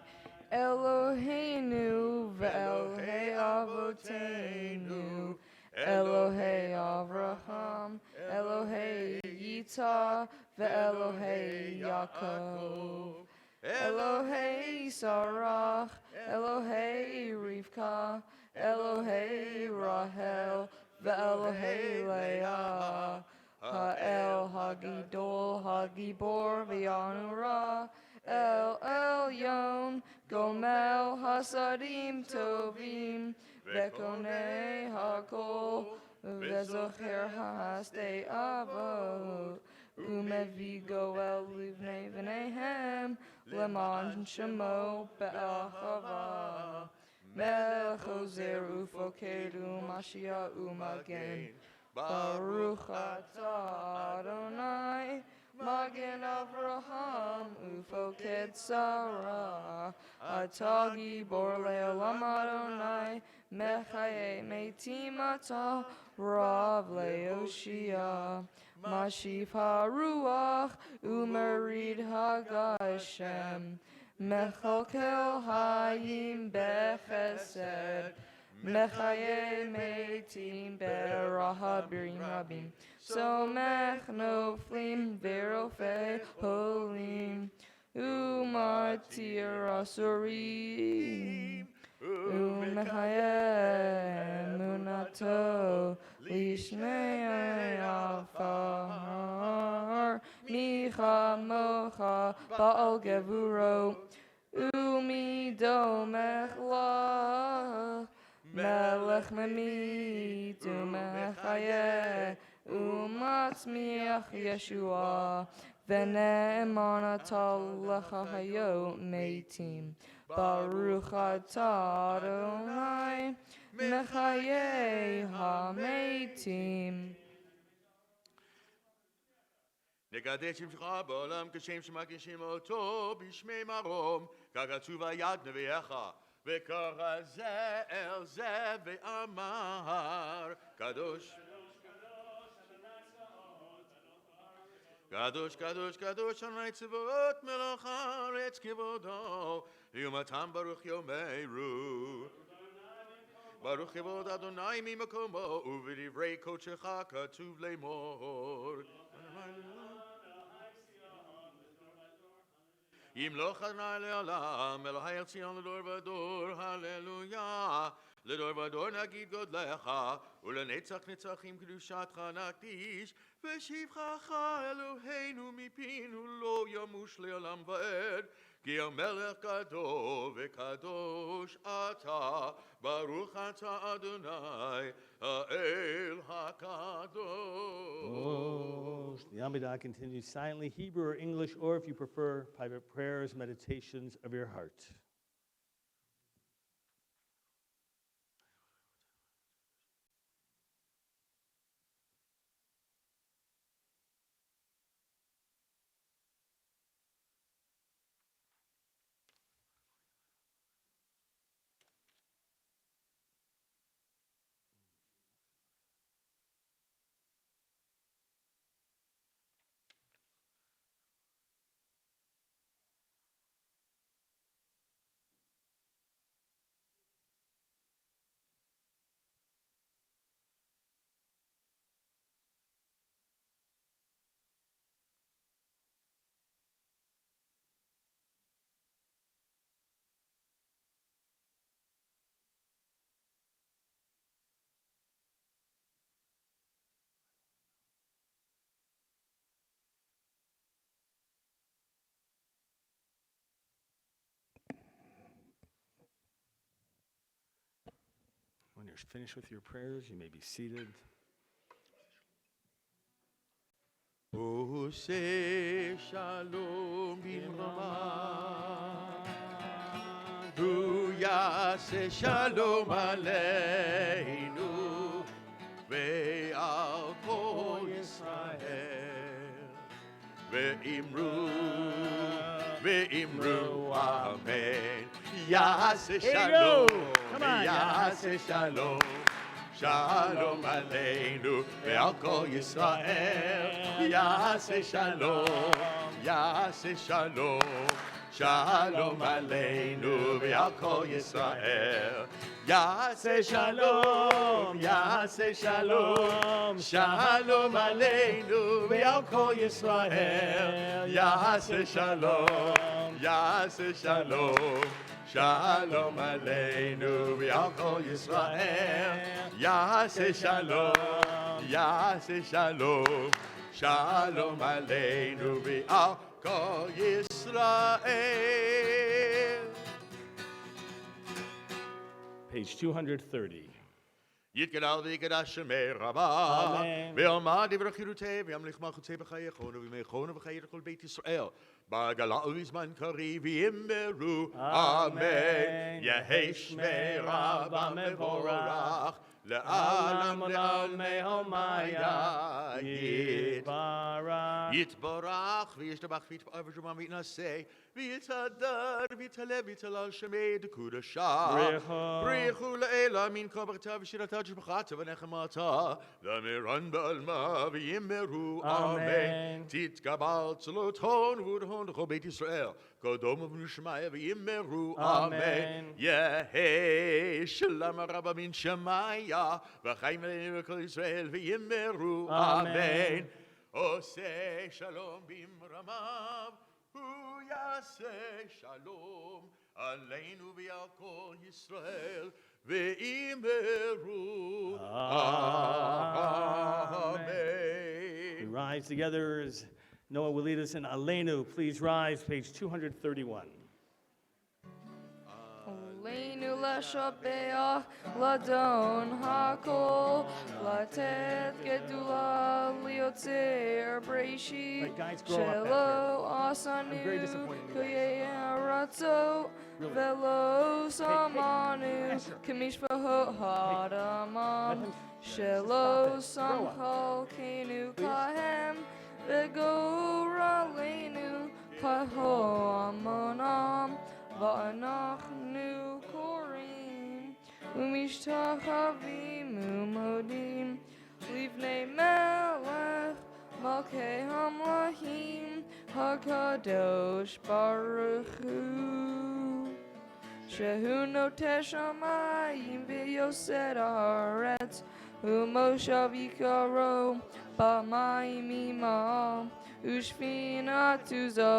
Eloheinu ve'Elohei Avoteinu Elohei Avraham Elohei Yitzhak ve'Elohei Yaakov Elohei Sarach Elohei Rivka Elohei Rahel ve'Elohei Leah Ha'el Hagidol Hagibor v'Yanura El Elyon Gomel Hasadim Tovim Vekonei Hakol Vezocher Hasdei Avot Umevi Goel Livnei V'neihem Leman Shemo Be'achava Melech Ozer Ufokedu Mashiach Umagen Baruch atah Adonai Magen Avraham Ufoked Sarah Atah Gibor Le'olam Adonai Mechaye Meitim Atah Rav Le'oshia Mashif HaRuach Umerid HaGashem Mechalkel Hayim Bechesed Mechaye Meitim Berahabim Rabim Somech Noflim Verofei Holim Umatir Asurim. Umechayem Munato Lishmei Afar Micha Mocha Baal Gevuro Umido Mechla Melech Memit Umechayeh Umatzmiach Yeshua V'ne'eman atah lecha hayot meitim Baruch atah Adonai Mechayeh ha-meitim. נקדש שמך בעולם כשם שמקישים אותו בשמי מרום, ככתוב היד נביאך, וקרא זה אל זה ואמר, קדוש. קדוש, קדוש, קדוש, אדוני צבאות מלך הארץ כבודו, ויומתם ברוך יאמרו. ברוך כבוד אדוני ממקומו, ובדברי קודשך כתוב לאמור. ימלוך אדוני לעולם, אלוהי על ציון לדור ודור, הללויה. לדור ודור נגיד גודלך, ולנצח נצחים קדושתך נקדיש, ושבחך אלוהינו מפינו לא ימוש לעולם ועד, כי המלך גדול וקדוש אתה, ברוך אתה אדוני, האל הקדוש. The Amidah continues silently, Hebrew or English, or if you prefer, private prayers, meditations of your heart. When you're finished with your prayers, you may be seated. עושה שלום במרומיו, הוא יעשה שלום עלינו ועל כל ישראל, ואמרו אמן. יעשה שלום, יעשה שלום, שלום עלינו ועל כל ישראל. יעשה שלום, יעשה שלום, שלום עלינו ועל כל ישראל. יעשה שלום, יעשה שלום, שלום עלינו ועל כל ישראל. יעשה שלום, יעשה שלום, שלום עלינו ועל כל ישראל. יעשה שלום, יעשה שלום, שלום עלינו ועל כל ישראל. Page 230. יתגדל ויקדש שמי רבה, אמן. ועמד דברי חירותי, וימליך מלכותי בחייכון ובימיכון ובחיי כל בית ישראל. בגלה ובזמן קריב ויאמרו אמן. יהי שמי רבה מבורך, לעלם לעלמי הומיה יתברך וישתבח ויתפאר ושומע ויתנשא ויתהדר ויתהלל ויתהלל שמי דקודשה. בריחו לאלה מן כל ברכתה ושירתה ושבחתה ונחמתה ואמירן בעלמה ויאמרו אמן. תתקבל צלותון וברכון לכל בית ישראל קדום ונשמעיה ויאמרו אמן. יהי שלום רבה מן שמיה וחיים עלינו וכל ישראל ויאמרו אמן. עושה שלום במרומיו, hu yaseh shalom aleinu ve'al kol Yisrael ve'imeru. We Amen. rise together as Noah will lead us in Aleinu. Please rise, page 231. Aleinu leshabeach ladon hakol latet gedula liotzer breishi Right, guys, grow up back shelo I'm asanu very disappointed in you guys. kuye aratzo Really. velo samanu Asher. kamishvaho Let hadamam him shelo stop it. Grow samchal kenu Please. kahem vegoralenu kaho amonam Va'anachnu korim umishtachavim umodim livnei melech malkei hamlachim hakadosh baruch hu shehu noteh shamayim v'yosed haaretz umoshav yikaro b'mayim imam ushfina tuzo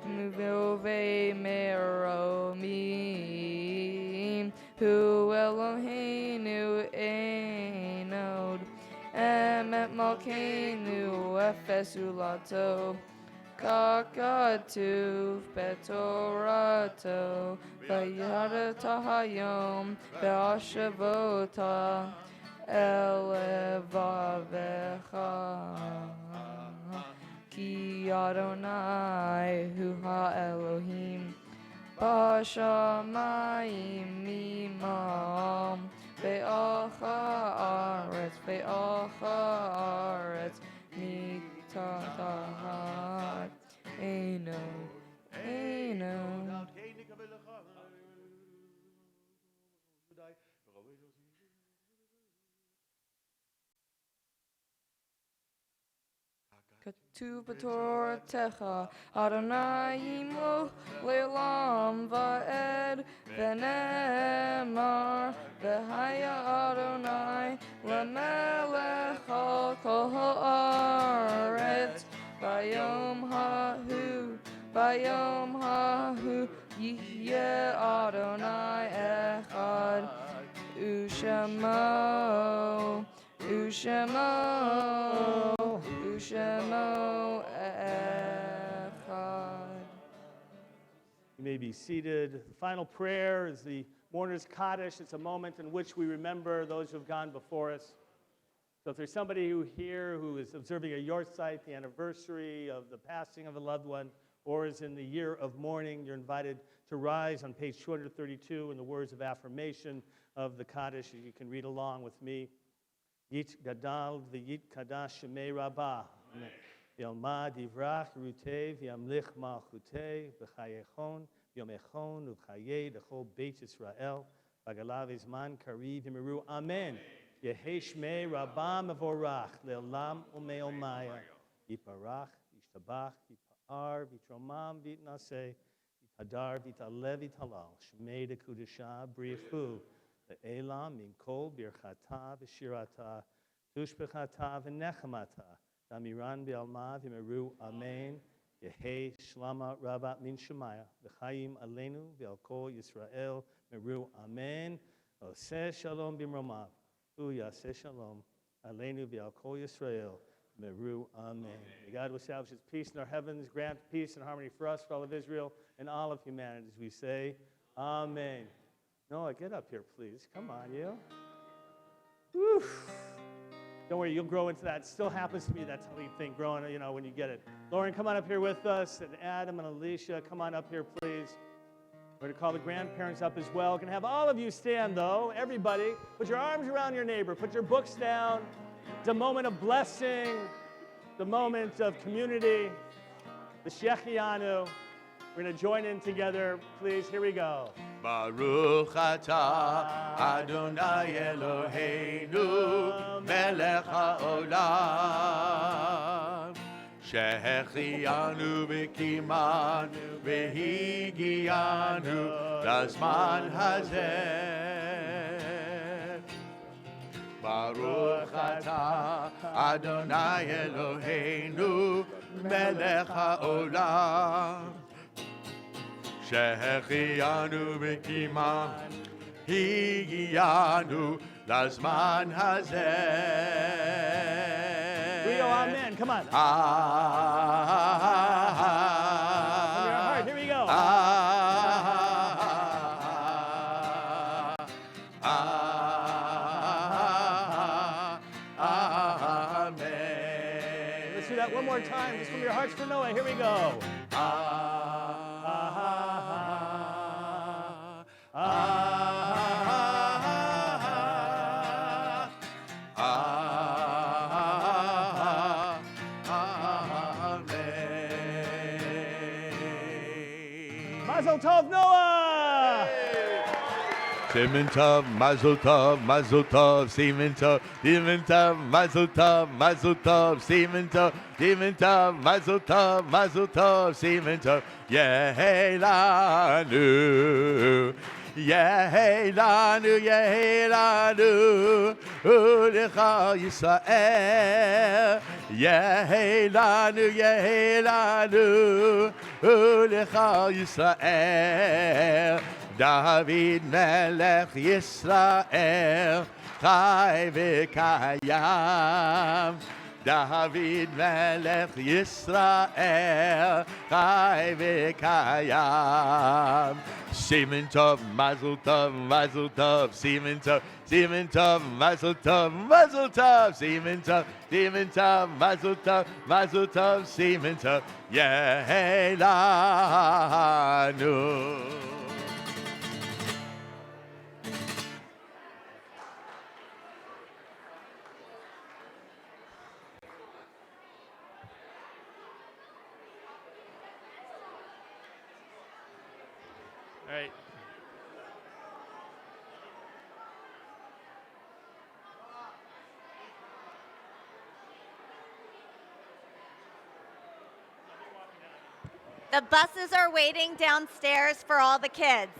Muvove meromim Hu Eloheinu Einod Emet Malkeinu Efesulato Kakatuv Betorato Vayadata Hayom Be'ashavota Elevavecha Ki Adonai Hu Ha-Elohim B'shamayim Mimam Ve'acha Aretz Mitahat Eino Katuv b'Toratecha Adonai yimloch le'olam va'ed v'ne'emar v'haya Adonai le'melech al kol ha'aretz Bayom hahu yihyeh Adonai echad Ushemo echad. You may be seated. The final prayer is the mourner's Kaddish. It's a moment in which we remember those who have gone before us. So if there's somebody here who is observing a Yortzeit, the anniversary of the passing of a loved one, or is in the year of mourning, you're invited to rise on page 232 in the words of affirmation of the Kaddish. You can read along with me. Yit gadal v'yit kadash shemei rabbah. Yalmad yivrach rutei v'yamlich malchutei v'chayechon v'yomechon u'chayei l'chol beit Yisrael v'galav izman kariv v'miru. Amen. Yehi shmei rabbah mevorach le'olam u'me'omaya. Yiparach, yishtabach, yipa'ar, v'yitromam, v'yitnaseh, yitadar, v'yitaleh, v'yitalal. Shmei dekudesha brichu. Elam min kol birchata v'shirata tushbechata v'nechamata damiran b'alma v'meru amen yehi shlama rabba min shemaya v'chayim aleinu v'al kol Yisrael meru amen oseh shalom b'mromav hu yaseh shalom aleinu v'al kol Yisrael meru amen. May God establish His peace in our heavens, grant peace and harmony for us, for all of Israel, and all of humanity. As we say, amen. Noah, get up here, please. Come on, you. Whew. Don't worry, you'll grow into that. It still happens to me, that type of thing, growing, when you get it. Lauren, come on up here with us, and Adam and Alicia, come on up here, please. We're going to call the grandparents up as well. We're going to have all of you stand, though. Everybody, put your arms around your neighbor. Put your books down. It's a moment of blessing, the moment of community, the Shechianu. We're going to join in together. Please, here we go. Baruch atah Adonai Eloheinu melech haolam שהחיינו וקיימנו והגיענו לזמן הזה. ברוך אתה אדוני אלוהינו מלך העולם. שהחיינו בקימה, הגיענו לזמן הזה. We go, amen. Come on. From your heart. Here we go. Amen. Let's do that one more time, just from your hearts for Noah. Here we go. Mazel tov, Noah! Semen tov, mazel tov, mazel tov, semen tov, mazel tov, mazel tov, semen tov, mazel tov, semen tov, Yehelanu, Yehelanu, Yehelanu, Ulecha Yisrael, Yehelanu, Yehelanu, Ulecha Yisrael. David melech Yisrael, chai v'kayam. David melech Yisrael, chai v'kayam. Semen tov, mazel tov, mazel tov, semen tov, mazel tov, mazel tov, semen tov, mazel tov, semen tov, Yehelanu. All right. The buses are waiting downstairs for all the kids.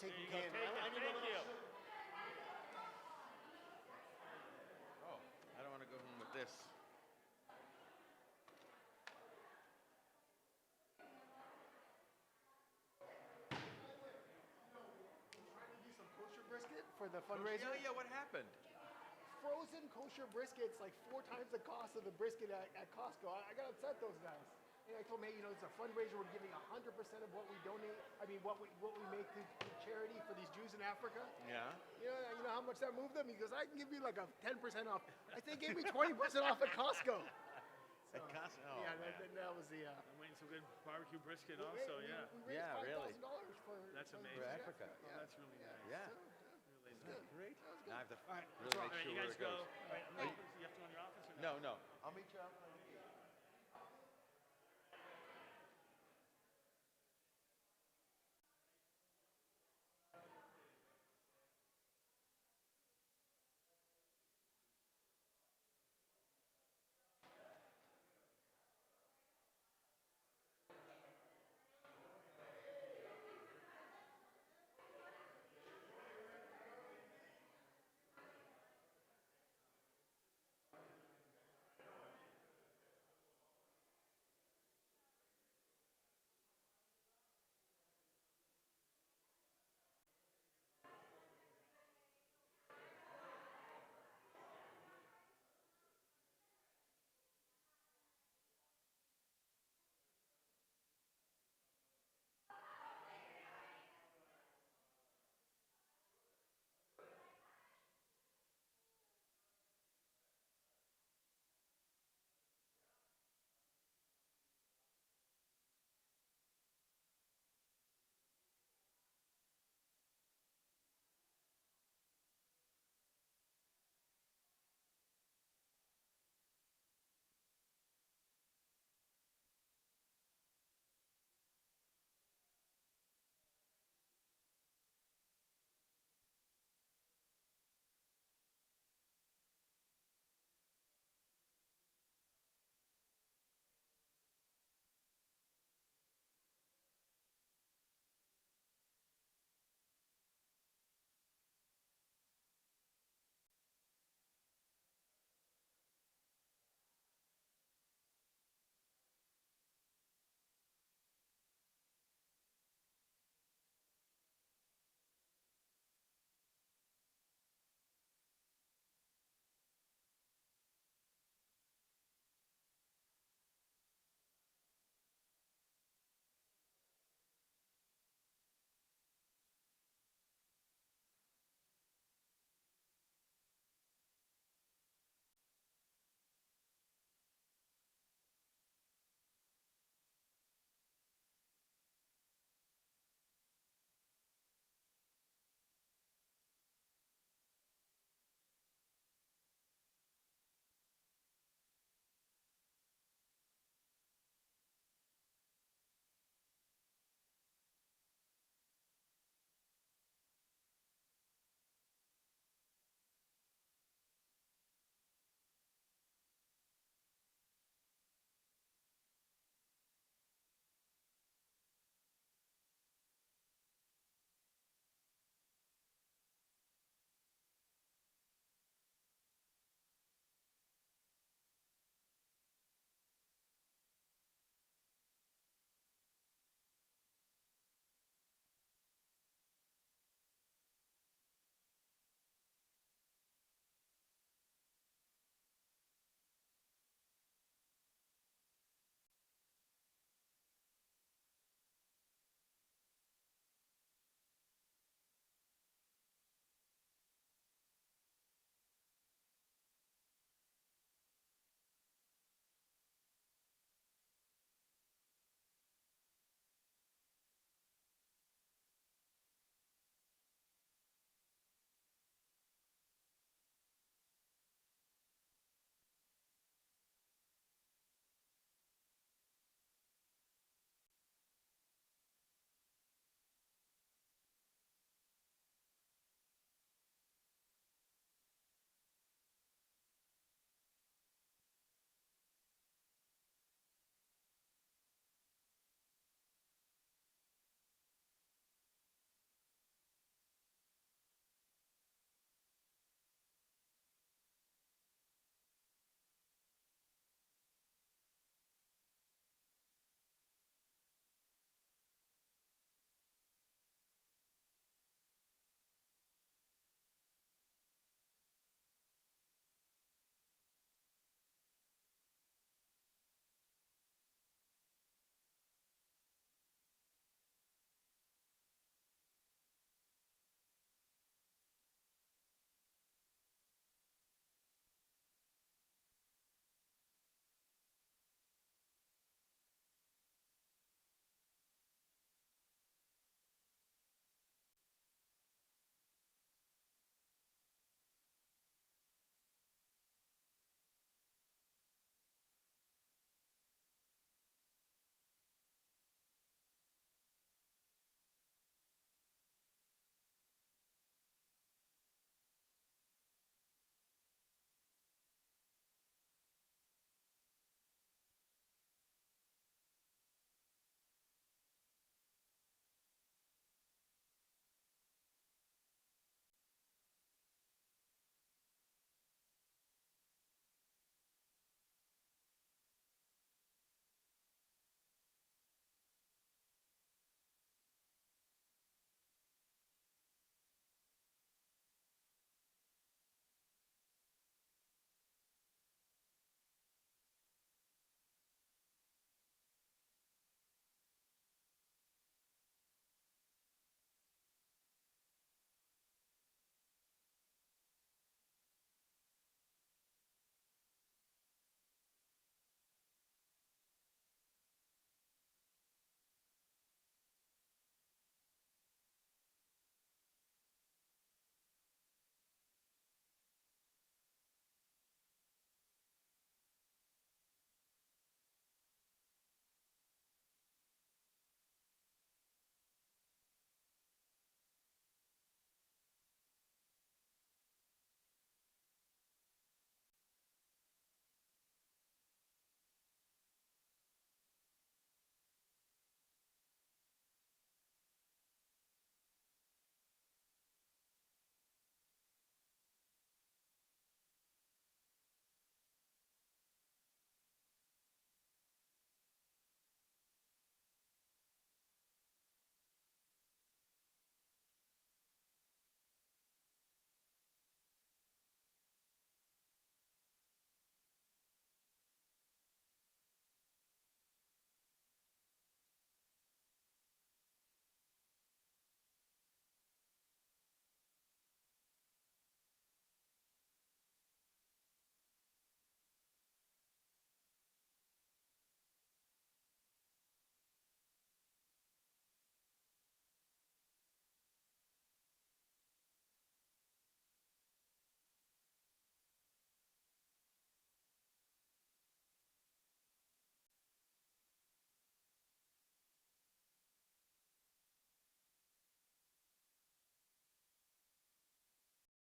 taking There you go, candy. take it, thank you. Oh, I don't want to go home with this. Do some kosher brisket for the fundraiser. Yeah, what happened? Frozen kosher brisket's like 4 times the cost of the brisket at Costco. I got upset those guys. And I told him, hey, you know, it's a fundraiser. We're giving 100% of what we donate. I mean, what we make to charity for these Jews in Africa. Yeah. You know how much that moved them? He goes, I can give you like a 10% off. I think he gave me 20% off at Costco. At Costco. Oh, Yeah, man. that was the. I'm waiting some good barbecue brisket we also, raised- yeah. We raised Yeah, really. $5,000 for. That's for amazing. For Africa. Oh, that's really nice. Yeah. Really nice. That's great. Now I have to All right, really all make right, sure you where guys it go. goes. All right, I'm gonna, you have to go in your office or no? No. I'll meet you out.